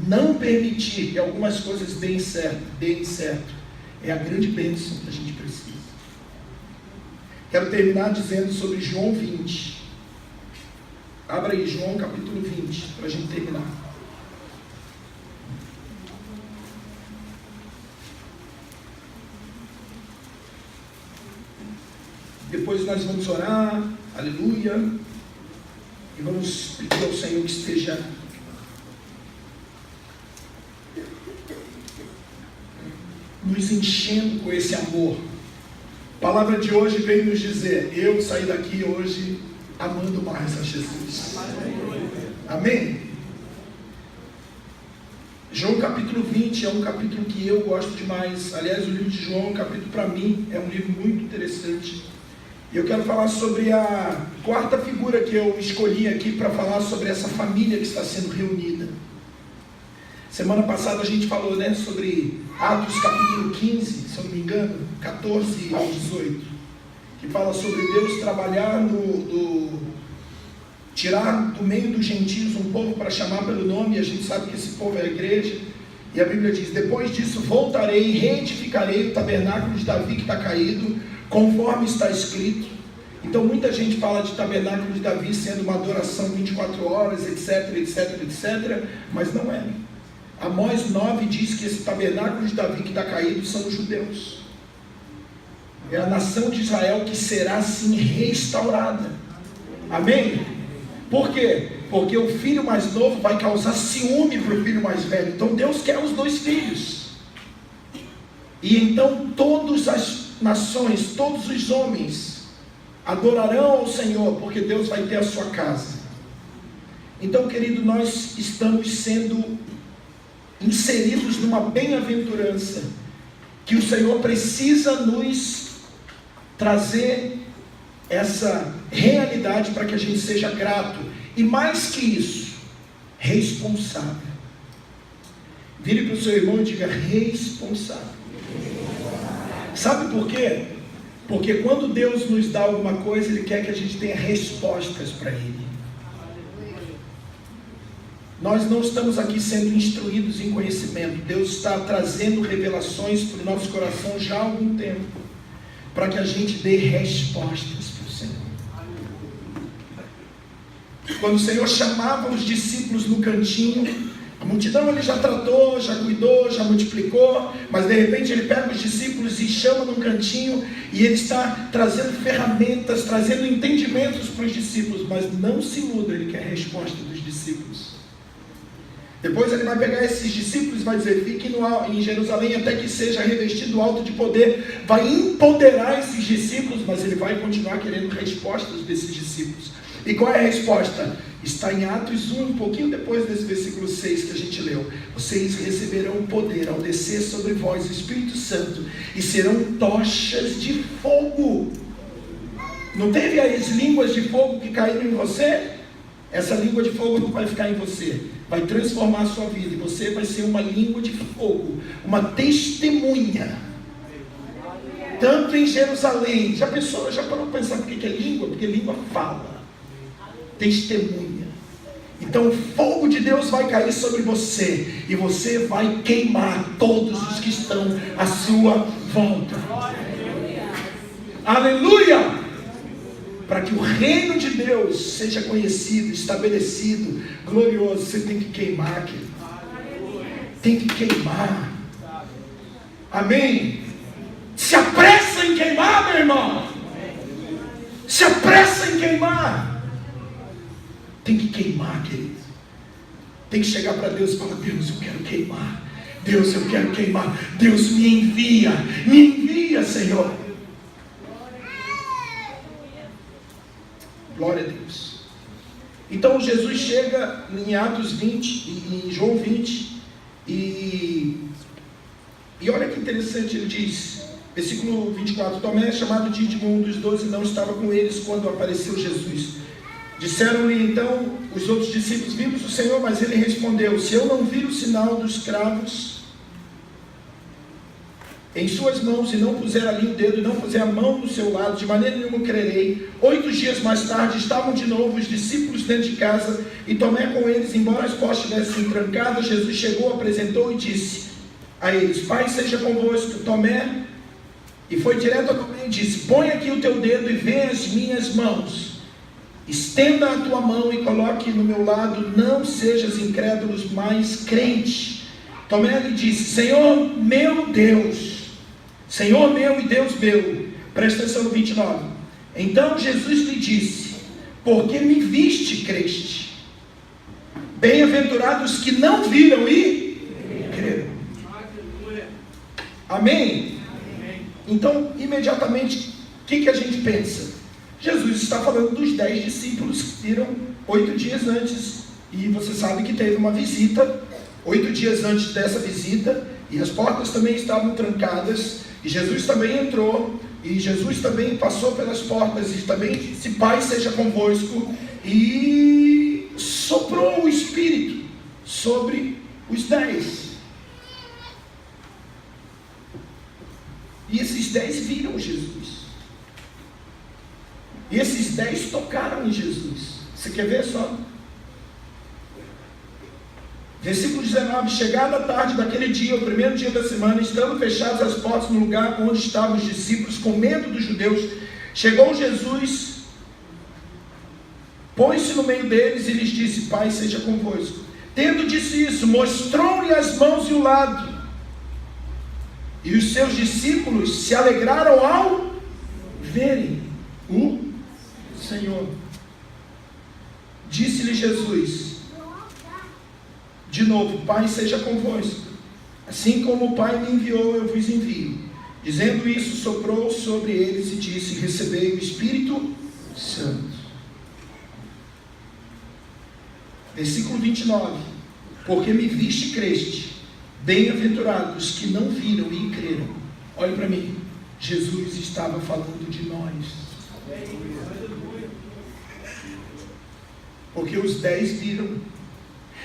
não permitir que algumas coisas deem certo é a grande bênção que a gente precisa. Quero terminar dizendo sobre João 20. Abra aí João capítulo 20 para a gente terminar. Depois nós vamos orar, aleluia, e vamos pedir ao Senhor que esteja nos enchendo com esse amor. A palavra de hoje vem nos dizer, eu saí daqui hoje amando mais a Jesus. Amém? João capítulo 20 é um capítulo que eu gosto demais. Aliás, o livro de João é um capítulo, para mim, é um livro muito interessante. E eu quero falar sobre a quarta figura que eu escolhi aqui para falar sobre essa família que está sendo reunida. Semana passada a gente falou, né, sobre Atos capítulo 15, se eu não me engano, 14 ao 18, que fala sobre Deus trabalhar tirar do meio dos gentios um povo para chamar pelo nome, e a gente sabe que esse povo é a igreja. E a Bíblia diz: depois disso voltarei e reedificarei o tabernáculo de Davi que está caído, conforme está escrito. Então muita gente fala de tabernáculo de Davi sendo uma adoração 24 horas, etc, etc, etc, mas não é. Amós 9 diz que esse tabernáculo de Davi que está caído são os judeus. É a nação de Israel que será assim restaurada. Amém? Por quê? Porque o filho mais novo vai causar ciúme para o filho mais velho. Então Deus quer os dois filhos. E então todas as nações, todos os homens adorarão ao Senhor, porque Deus vai ter a sua casa. Então, querido, nós estamos sendo inseridos numa bem-aventurança que o Senhor precisa nos trazer essa realidade para que a gente seja grato, e mais que isso, responsável. Vire para o seu irmão e diga: responsável. Sabe por quê? Porque quando Deus nos dá alguma coisa, Ele quer que a gente tenha respostas para Ele. Nós não estamos aqui sendo instruídos em conhecimento. Deus está trazendo revelações para o nosso coração já há algum tempo, para que a gente dê respostas para o Senhor. Quando o Senhor chamava os discípulos no cantinho, a multidão Ele já tratou, já cuidou, já multiplicou, mas de repente Ele pega os discípulos e chama num cantinho, e Ele está trazendo ferramentas, trazendo entendimentos para os discípulos, mas não se iluda, Ele quer a resposta dos discípulos. Depois Ele vai pegar esses discípulos e vai dizer: fiquem em Jerusalém até que seja revestido alto de poder. Vai empoderar esses discípulos, mas Ele vai continuar querendo respostas desses discípulos. E qual é a resposta? Está em Atos 1, um pouquinho depois desse versículo 6 que a gente leu. Vocês receberão poder ao descer sobre vós o Espírito Santo, e serão tochas de fogo. Não teve as línguas de fogo que caíram em você? Essa língua de fogo não vai ficar em você, vai transformar a sua vida, e você vai ser uma língua de fogo, uma testemunha, tanto em Jerusalém. Já parou para pensar por que é língua? Porque língua fala, testemunha. Então o fogo de Deus vai cair sobre você, e você vai queimar todos os que estão à sua volta. Aleluia! Para que o reino de Deus seja conhecido, estabelecido, glorioso, você tem que queimar, querido. Tem que queimar. Amém? Se apressa em queimar, meu irmão. Se apressa em queimar. Tem que queimar, querido. Tem que chegar para Deus e falar: Deus, eu quero queimar. Deus, eu quero queimar. Deus, me envia, Senhor. Glória a Deus. Então Jesus chega em Atos 20, em João 20, e olha que interessante, ele diz, versículo 24: Tomé, chamado Dídimo, um dos 12, não estava com eles quando apareceu Jesus. Disseram-lhe então os outros discípulos: vimos o Senhor. Mas ele respondeu: se eu não vir o sinal dos cravos em suas mãos, e não puser ali o dedo, e não puser a mão no seu lado, de maneira nenhuma crerei. 8 dias mais tarde, estavam de novo os discípulos dentro de casa, e Tomé com eles. Embora as portas estivessem trancadas, Jesus chegou, apresentou e disse a eles: Pai seja convosco. Tomé, e foi direto a Tomé e disse: põe aqui o teu dedo e vê as minhas mãos. Estenda a tua mão e coloque no meu lado. Não sejas incrédulos, mas crente. Tomé lhe disse: Senhor meu Deus, Senhor meu e Deus meu. Presta atenção no 29. Então Jesus lhe disse: porque me viste, creste. Bem-aventurados que não viram e creram. Amém? Então, imediatamente, o que a gente pensa? Jesus está falando dos 10 discípulos que viram 8 dias antes E você sabe que teve uma visita, 8 dias antes dessa visita, e as portas também estavam trancadas, e Jesus também entrou, e Jesus também passou pelas portas, e também disse: Pai seja convosco, e soprou o Espírito sobre os 10. E esses 10 viram Jesus. E esses 10 tocaram em Jesus. Você quer ver só? Versículo 19: chegada a tarde daquele dia, o primeiro dia da semana, estando fechadas as portas no lugar onde estavam os discípulos, com medo dos judeus, chegou Jesus, pôs-se no meio deles e lhes disse: Pai seja convosco. Tendo dito isso, mostrou-lhe as mãos e o lado. E os seus discípulos se alegraram ao verem o Senhor. Disse-lhe Jesus de novo: Pai seja convosco, assim como o Pai me enviou, eu vos envio. Dizendo isso, soprou sobre eles e disse: recebei o Espírito Santo. Versículo 29: porque me viste e creste, bem-aventurados que não viram e creram. Olhe para mim, Jesus estava falando de nós. Porque os 10 viram.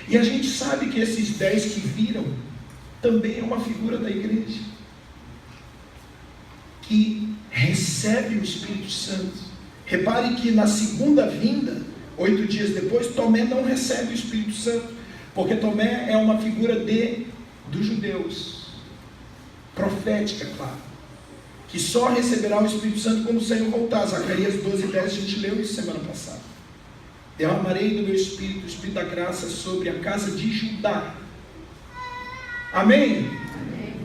E a gente sabe que esses 10 que viram também é uma figura da igreja, que recebe o Espírito Santo. Repare que na segunda vinda, 8 dias depois, Tomé não recebe o Espírito Santo, porque Tomé é uma figura dos judeus, profética, claro, que só receberá o Espírito Santo quando o Senhor voltar. Zacarias 12:10, a gente leu isso semana passada. Derramarei do meu Espírito, o Espírito da graça, sobre a casa de Judá. Amém? Amém.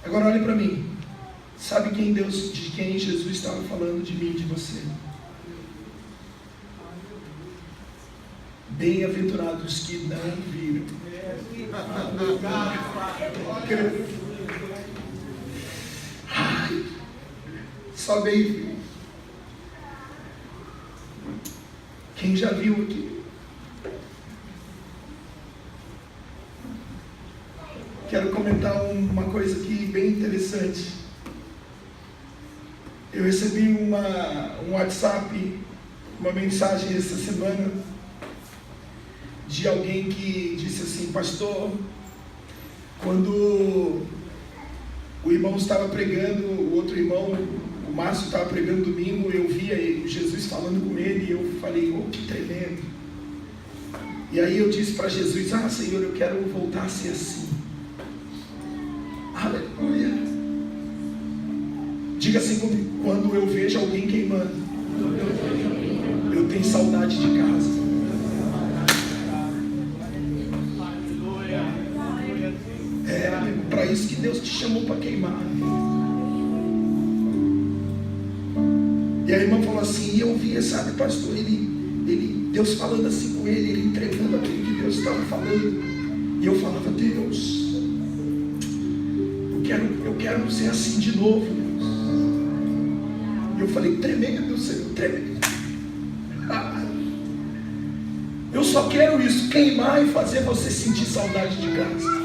Agora olhe para mim. Sabe de quem Jesus estava falando? De mim e de você. Bem-aventurados que não viram. Ai, só bem viu. Quem já viu aqui? Quero comentar uma coisa aqui bem interessante. Eu recebi um WhatsApp, uma mensagem essa semana, de alguém que disse assim: pastor, quando o irmão estava pregando, o outro irmão, o Márcio, estava pregando domingo, eu via Jesus falando com ele, e eu falei: oh, que tremendo. E aí eu disse para Jesus: Senhor, eu quero voltar a ser assim. Aleluia. Diga assim comigo: quando eu vejo alguém queimando, eu tenho saudade de casa. É para isso que Deus te chamou, para queimar. E a irmã falou assim, e eu via, sabe, pastor, Deus falando assim com ele entregando aquilo que Deus estava falando. E eu falava: Deus, eu quero ser assim de novo, Deus. E eu falei: tremendo, Senhor, tremendo. Eu só quero isso, queimar e fazer você sentir saudade de casa.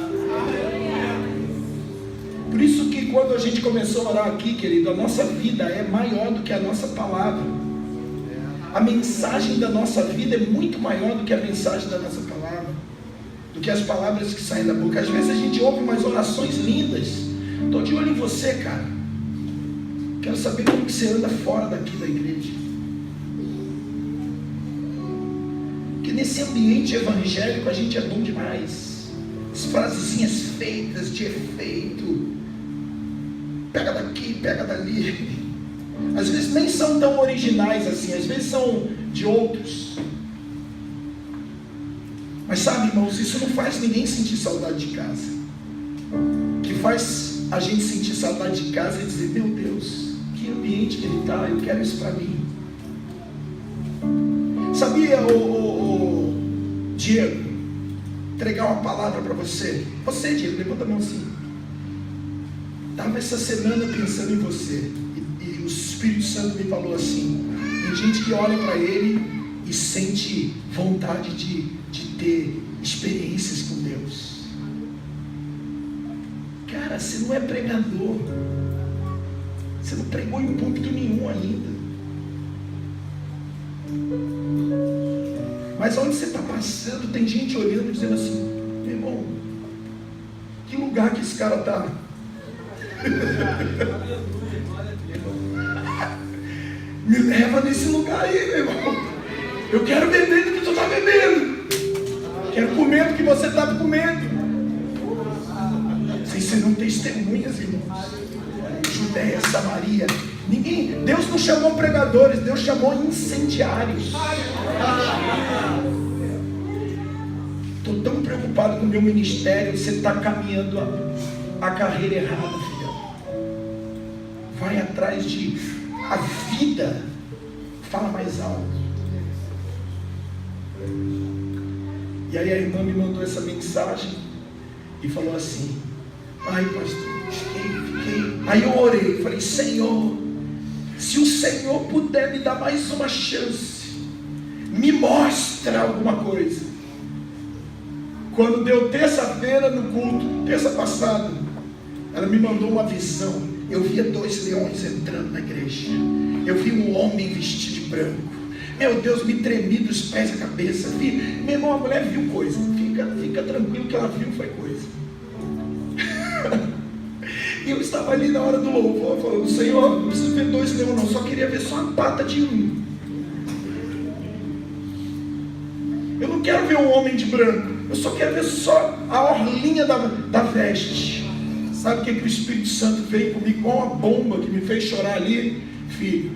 Por isso que quando a gente começou a orar aqui, querido, a nossa vida é maior do que a nossa palavra. A mensagem da nossa vida é muito maior do que a mensagem da nossa palavra, do que as palavras que saem da boca. Às vezes a gente ouve umas orações lindas. Estou de olho em você, cara. Quero saber como que você anda fora daqui da igreja. Porque nesse ambiente evangélico a gente é bom demais. As frasezinhas feitas de efeito, pega daqui, pega dali. Às vezes nem são tão originais assim, às vezes são de outros. Mas sabe, irmãos, isso não faz ninguém sentir saudade de casa. O que faz a gente sentir saudade de casa é dizer: meu Deus, que ambiente que ele está, eu quero isso para mim. Sabia, Diego, entregar uma palavra para você. Você, Diego, levanta a mão assim. Estava essa semana pensando em você, e o Espírito Santo me falou assim: tem gente que olha para ele e sente vontade de ter experiências com Deus. Cara, você não é pregador. Você não pregou em púlpito nenhum ainda. Mas onde você está passando, tem gente olhando e dizendo assim: meu irmão, que lugar que esse cara está? Me leva nesse lugar aí, meu irmão. Eu quero beber do que tu está bebendo. Quero comer do que você está comendo. Vocês serão testemunhas, irmãos. Judéia, Samaria. Deus não chamou pregadores, Deus chamou incendiários. Estou tão preocupado com o meu ministério. Você está caminhando a carreira errada, filho. Vai atrás de a vida. Fala mais alto. E aí a irmã me mandou essa mensagem e falou assim: ai, pastor, fiquei. Aí eu orei, falei: Senhor, se o Senhor puder me dar mais uma chance, me mostra alguma coisa. Quando deu terça-feira no culto, terça passada, ela me mandou uma visão. Eu via 2 leões entrando na igreja. Eu vi um homem vestido de branco. Meu Deus, me tremi dos pés à cabeça. Meu irmão, a mulher viu coisa. Fica tranquilo que ela viu foi coisa. E eu estava ali na hora do louvor, falando: Senhor, não preciso ver 2 leões não, só queria ver só a pata de um. Eu não quero ver um homem de branco, eu só quero ver só a orlinha da veste. Sabe o que o Espírito Santo veio comigo, igual uma bomba que me fez chorar ali? Filho,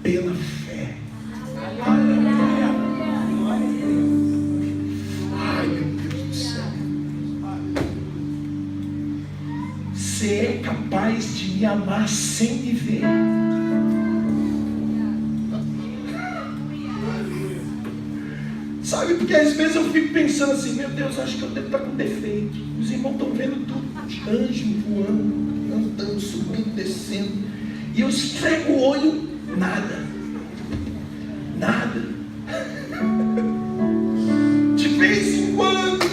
pela fé. Ai, meu Deus do céu. Você é capaz de me amar sem me ver. Sabe, porque às vezes eu fico pensando assim: meu Deus, acho que eu devo estar com defeito. Os irmãos estão vendo tudo, anjos voando, andando, subindo, descendo, e eu esfrego o olho, nada. De vez em quando.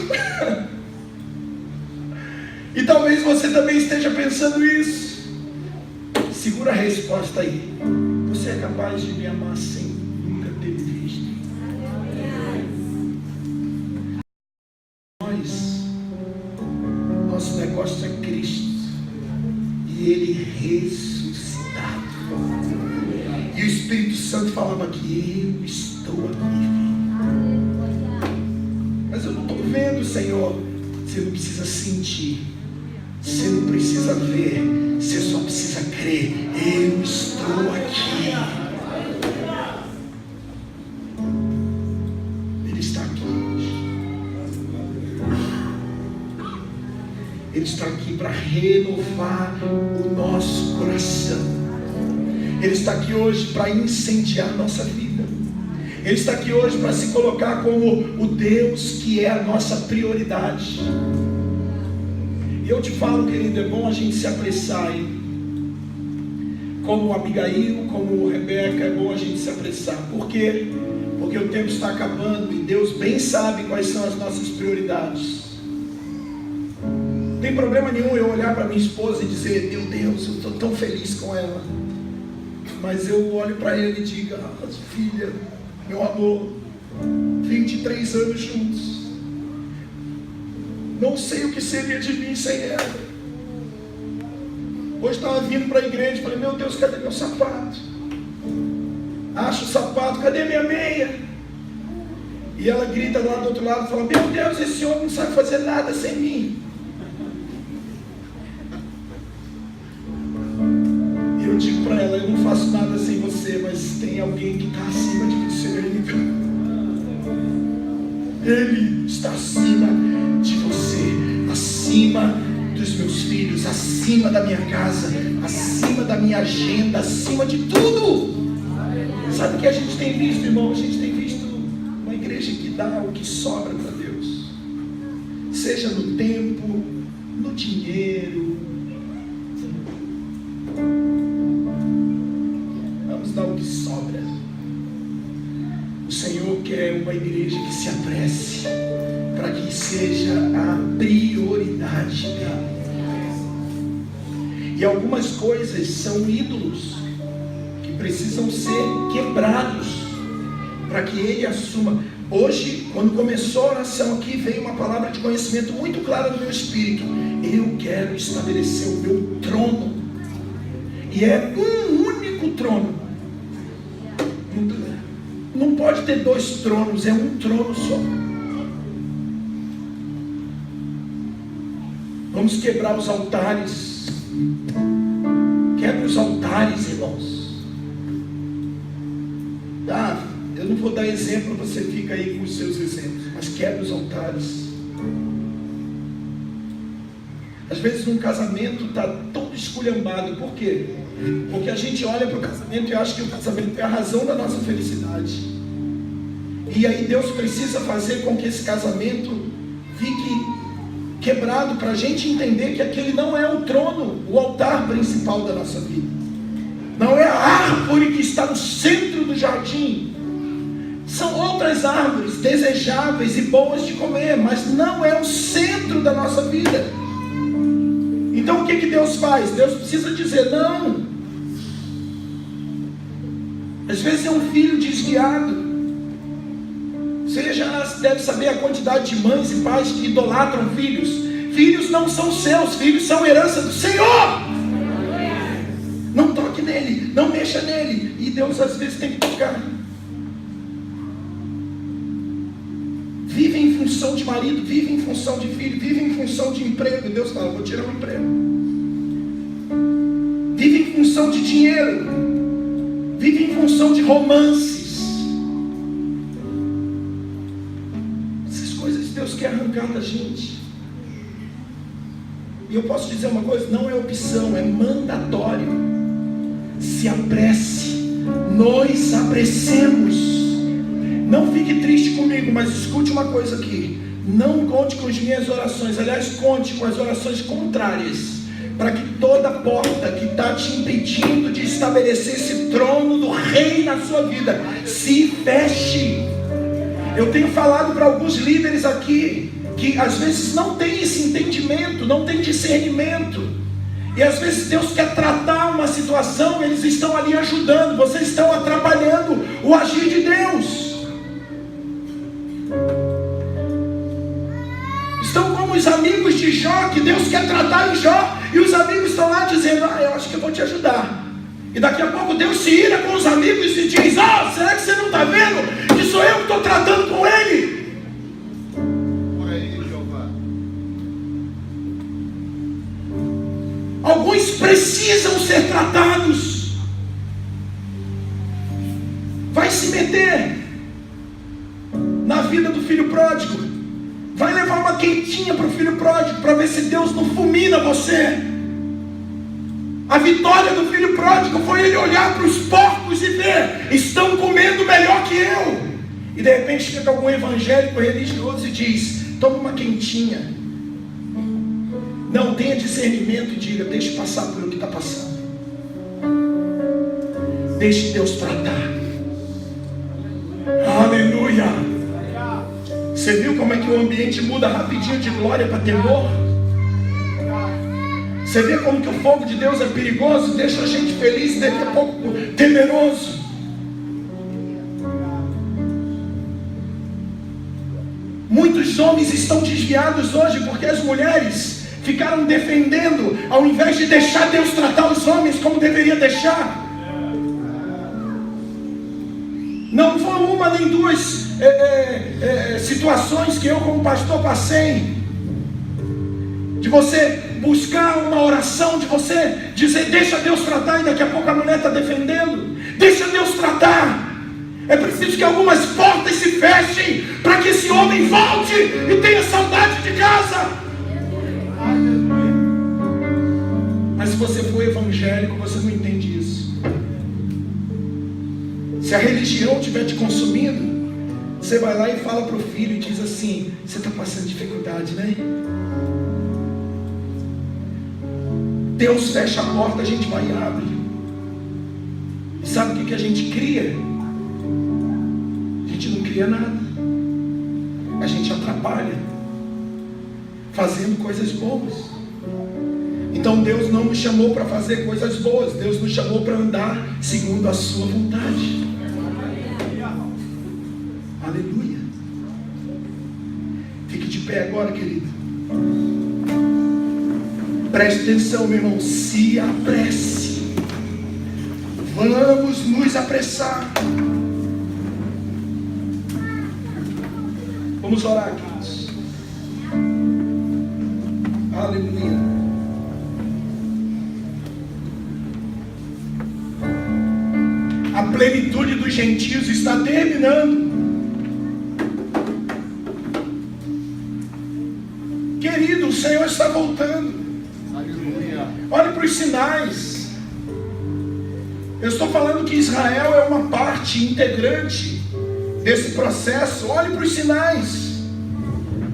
E talvez você também esteja pensando isso. Segura a resposta aí. Você é capaz de me amar sem nunca ter me visto? Nosso negócio é Cristo e Ele ressuscitado. E o Espírito Santo falava que eu estou aqui. Mas eu não estou vendo, Senhor. Você não precisa sentir, você não precisa ver, você só precisa crer. Eu estou aqui. Ele está aqui hoje. Ele está aqui para renovar o nosso coração. Ele está aqui hoje para incendiar a nossa vida. Ele está aqui hoje para se colocar como o Deus que é a nossa prioridade. E eu te falo, querido, é bom a gente se apressar, hein? Como Abigail, como Rebeca, é bom a gente se apressar. Por quê? Porque o tempo está acabando e Deus bem sabe quais são as nossas prioridades. Não tem problema nenhum eu olhar para minha esposa e dizer: meu Deus, eu estou tão feliz com ela. Mas eu olho para ele e digo: filha, meu amor, 23 anos juntos, não sei o que seria de mim sem ela. Hoje estava vindo para a igreja e falei: meu Deus, cadê meu sapato? Acho o sapato, cadê minha meia? E ela grita lá do outro lado e fala: meu Deus, esse homem não sabe fazer nada sem mim. E eu digo para ela: eu não faço nada sem você, mas tem alguém que está acima de você ainda. Ele está acima de você, acima dos meus filhos, acima da minha casa, acima da minha agenda, acima de tudo. Sabe o que a gente tem visto, irmão? A gente tem visto uma igreja que dá o que sobra para Deus, seja no tempo, no dinheiro. Vamos dar o que sobra. O Senhor quer uma igreja que se apresse, para que seja a prioridade dele. E algumas coisas são ídolos que precisam ser quebrados para que ele assuma. Hoje, quando começou a oração aqui, veio uma palavra de conhecimento muito clara no meu espírito. Eu quero estabelecer o meu trono. E é um único trono. Não pode ter dois tronos, é um trono só. Vamos quebrar os altares. Quebre os altares, irmãos. Eu não vou dar exemplo, você fica aí com os seus exemplos, mas quebre os altares. Às vezes num casamento está todo esculhambado. Por quê? Porque a gente olha para o casamento e acha que o casamento é a razão da nossa felicidade. E aí Deus precisa fazer com que esse casamento fique quebrado, para a gente entender que aquele não é o trono, o altar principal da nossa vida. Não é a árvore que está no centro do jardim. São outras árvores desejáveis e boas de comer, mas não é o centro da nossa vida. Então o que Deus faz? Deus precisa dizer não. Às vezes é um filho desviado. Você já deve saber a quantidade de mães e pais que idolatram filhos. Filhos não são seus, filhos são herança do Senhor. Não toque nele, não mexa nele. E Deus às vezes tem que tocar. Vive em função de marido, vive em função de filho, vive em função de emprego. E Deus fala, vou tirar o emprego. Vive em função de dinheiro, vive em função de romances. Essas coisas Deus quer arrancar da gente. E eu posso dizer uma coisa, não é opção, é mandatório. Se apresse, nos apressemos. Não fique triste comigo, mas escute uma coisa aqui. Não conte com as minhas orações. Aliás, conte com as orações contrárias, para que toda porta que está te impedindo de estabelecer esse trono do rei na sua vida, se feche. Eu tenho falado para alguns líderes aqui, que às vezes não tem esse entendimento, não tem discernimento. E às vezes Deus quer tratar uma situação, eles estão ali ajudando, vocês estão atrapalhando o agir de Deus. Estão como os amigos de Jó, que Deus quer tratar em Jó, e os amigos estão lá dizendo, eu acho que eu vou te ajudar. E daqui a pouco Deus se ira com os amigos e diz, será que você não está vendo que sou eu que estou tratando com ele? Por aí, Jeová. Alguns precisam ser tratados. Vai se meter na vida do filho pródigo. Vai levar uma quentinha para o filho pródigo, para ver se Deus não fulmina você. A vitória do filho pródigo foi ele olhar para os porcos e ver, estão comendo melhor que eu. E de repente chega algum evangélico religioso e diz, toma uma quentinha. Não tenha discernimento e diga, deixe passar pelo que está passando. Deixe Deus tratar. Aleluia. Você viu como é que o ambiente muda rapidinho de glória para temor? Você vê como que o fogo de Deus é perigoso, deixa a gente feliz e daqui a pouco temeroso. Muitos homens estão desviados hoje porque as mulheres ficaram defendendo, ao invés de deixar Deus tratar os homens como deveria deixar. Não foi uma nem duas situações que eu como pastor passei, de você buscar uma oração, de você dizer, deixa Deus tratar, e daqui a pouco a mulher está defendendo. Deixa Deus tratar. É preciso que algumas portas se fechem, para que esse homem volte e tenha saudade de casa. Mas se você for evangélico, você não entende isso. Se a religião estiver te consumindo, você vai lá e fala para o filho e diz assim, você está passando dificuldade, né? Deus fecha a porta, a gente vai e abre. E sabe o que a gente cria? A gente cria nada. A gente atrapalha, fazendo coisas boas. Então Deus não nos chamou para fazer coisas boas. Deus nos chamou para andar segundo a sua vontade. Aleluia. Fique de pé agora, querido. Preste atenção, meu irmão. Se apresse. Vamos nos apressar. Vamos orar, queridos. Aleluia. A plenitude dos gentios está terminando. Querido, o Senhor está voltando. Aleluia. Olhe para os sinais. Eu estou falando que Israel é uma parte integrante desse processo. Olhe para os sinais.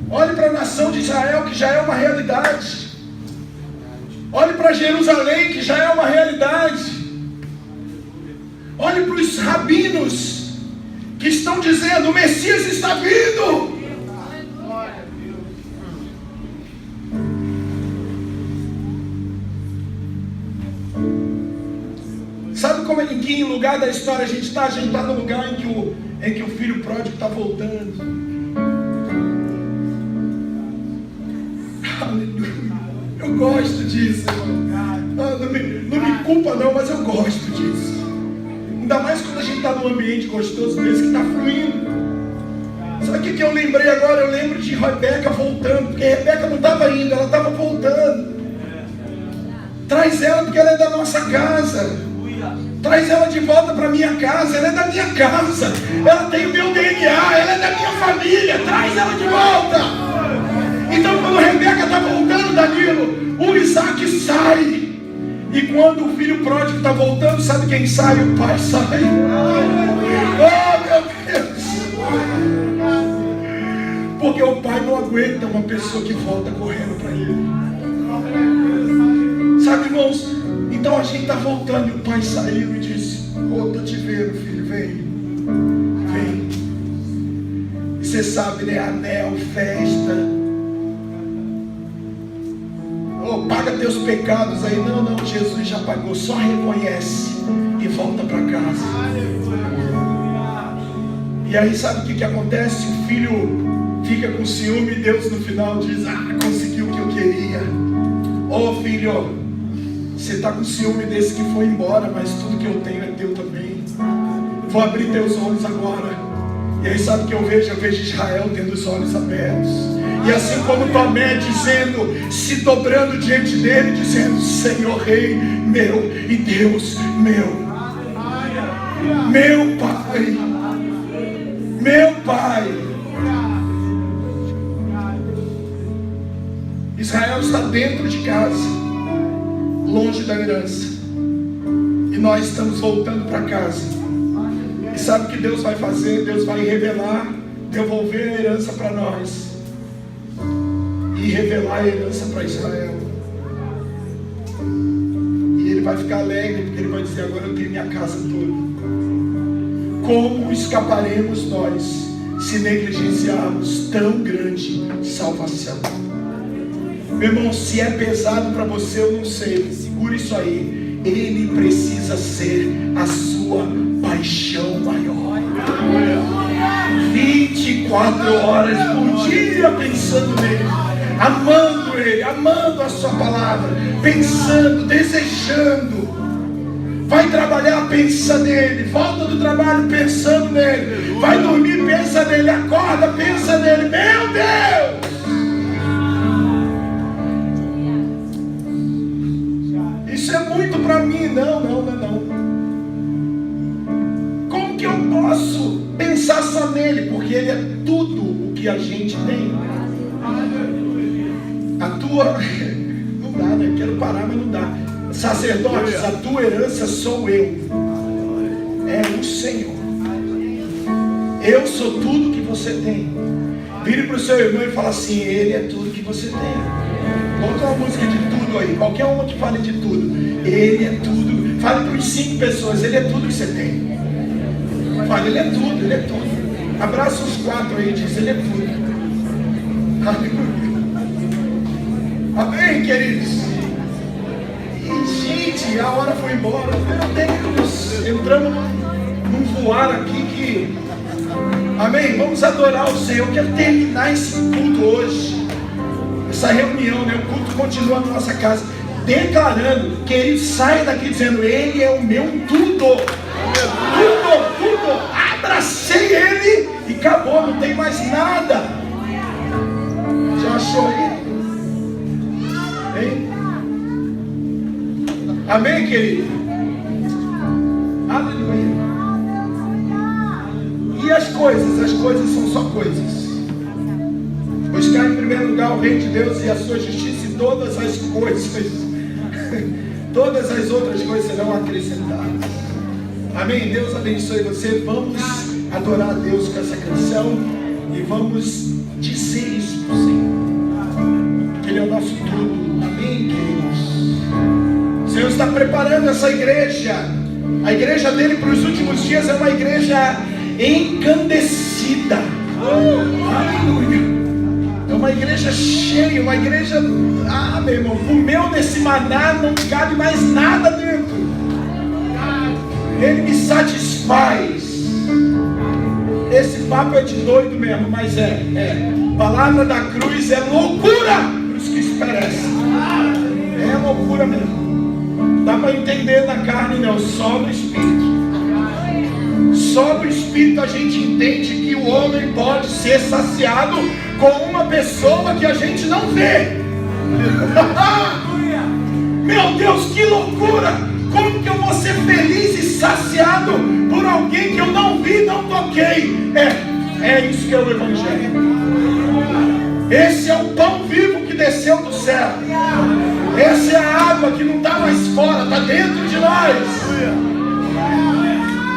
Olhe para a nação de Israel, que já é uma realidade. Olhe para Jerusalém, que já é uma realidade. Olhe para os rabinos que estão dizendo: o Messias está vindo. Sabe como em que lugar da história a gente está? A gente está no lugar em que o filho pródigo está voltando. Aleluia. Eu gosto disso, irmão. Não me culpa não, mas eu gosto disso. Ainda mais quando a gente está num ambiente gostoso desse que está fluindo. Sabe o que eu lembrei agora? Eu lembro de Rebeca voltando, porque Rebeca não estava indo, ela estava voltando. Traz ela, porque ela é da nossa casa. Traz ela de volta para minha casa. Ela é da minha casa. Ela tem o meu DNA. Ela é da minha família. Traz ela de volta. Então, quando Rebeca está voltando, Danilo, o Isaac sai. E quando o filho pródigo está voltando, sabe quem sai? O pai sai. Oh, meu Deus. Porque o pai não aguenta uma pessoa que volta correndo para ele. Sabe, irmãos? Então a gente está voltando e o pai saiu e disse: oh, estou te vendo, filho, vem. Vem. E você sabe, né? Anel, festa. Oh, paga teus pecados aí. Não, Jesus já pagou. Só reconhece e volta para casa. E aí sabe o que acontece? O filho fica com ciúme e Deus no final diz: consegui o que eu queria. Oh, filho, você está com ciúme desse que foi embora, mas tudo que eu tenho é teu também. Vou abrir teus olhos agora. E aí sabe o que eu vejo? Eu vejo Israel tendo os olhos abertos. E assim como Tomé dizendo, se dobrando diante dele, dizendo: Senhor Rei meu e Deus meu. Meu Pai. Meu Pai. Israel está dentro de casa, longe da herança. E nós estamos voltando para casa. E sabe o que Deus vai fazer? Deus vai revelar, devolver a herança para nós. E revelar a herança para Israel. E ele vai ficar alegre, porque ele vai dizer: agora eu tenho minha casa toda. Como escaparemos nós se negligenciarmos tão grande salvação? Meu irmão, se é pesado para você, eu não sei. Segura isso aí. Ele precisa ser a sua paixão maior. 24 horas por dia pensando nele, amando ele, amando a sua palavra, pensando, desejando. Vai trabalhar, pensa nele. Volta do trabalho pensando nele. Vai dormir, pensa nele. Acorda, pensa nele. Meu Deus! Isso é muito para mim. Não. Como que eu posso pensar só nele? Porque ele é tudo o que a gente tem. A tua... Não dá, né? Quero parar, mas não dá. Sacerdotes, a tua herança sou eu. É o Senhor. Eu sou tudo que você tem. Vire para o seu irmão e fala assim: ele é tudo que você tem. Bota uma música de tudo aí, qualquer uma que fale de tudo. Ele é tudo. Fale para os 5 pessoas: ele é tudo que você tem. Fale: ele é tudo, ele é tudo. Abraça os 4 aí, diz aleluia. Aleluia. Amém, queridos? E, gente, a hora foi embora. Meu Deus, entramos num voar aqui que... Amém? Vamos adorar o Senhor. Eu quero terminar esse culto hoje, essa reunião, né? O culto continua na nossa casa, declarando que ele sai daqui dizendo: Ele é o meu tudo. Tudo. Abracei ele e acabou, não tem mais nada. Já achou aí? Hein? Amém, querido? Aleluia. E as coisas são só coisas. Buscar em primeiro lugar o reino de Deus e a sua justiça, e todas as coisas, todas as outras coisas serão acrescentadas. Amém? Deus abençoe você. Vamos adorar a Deus com essa canção e vamos dizer isso para o Senhor, que Ele é o nosso tudo. Amém, queridos? O Senhor está preparando essa igreja. A igreja dele para os últimos dias é uma igreja encandecida. Aleluia. É uma igreja cheia, uma igreja... meu irmão, o meu desse maná não cabe mais nada dentro. Ele me satisfaz. Esse papo é de doido mesmo, mas palavra da cruz é loucura para os que se perecem. É loucura mesmo. Dá para entender na carne não, só no Espírito. Só no Espírito a gente entende que o homem pode ser saciado com uma pessoa que a gente não vê. Meu Deus, que loucura! Como que eu vou ser feliz e saciado por alguém que eu não vi, não toquei? É isso que é o Evangelho. Esse é o pão vivo que desceu do céu. Essa é a água que não está mais fora, está dentro de nós.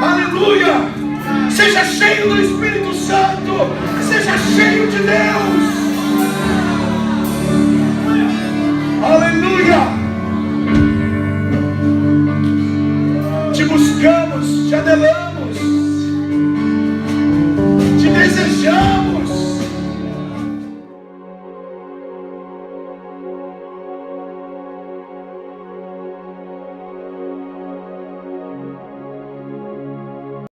Aleluia! Seja cheio do Espírito Santo, seja cheio de Deus.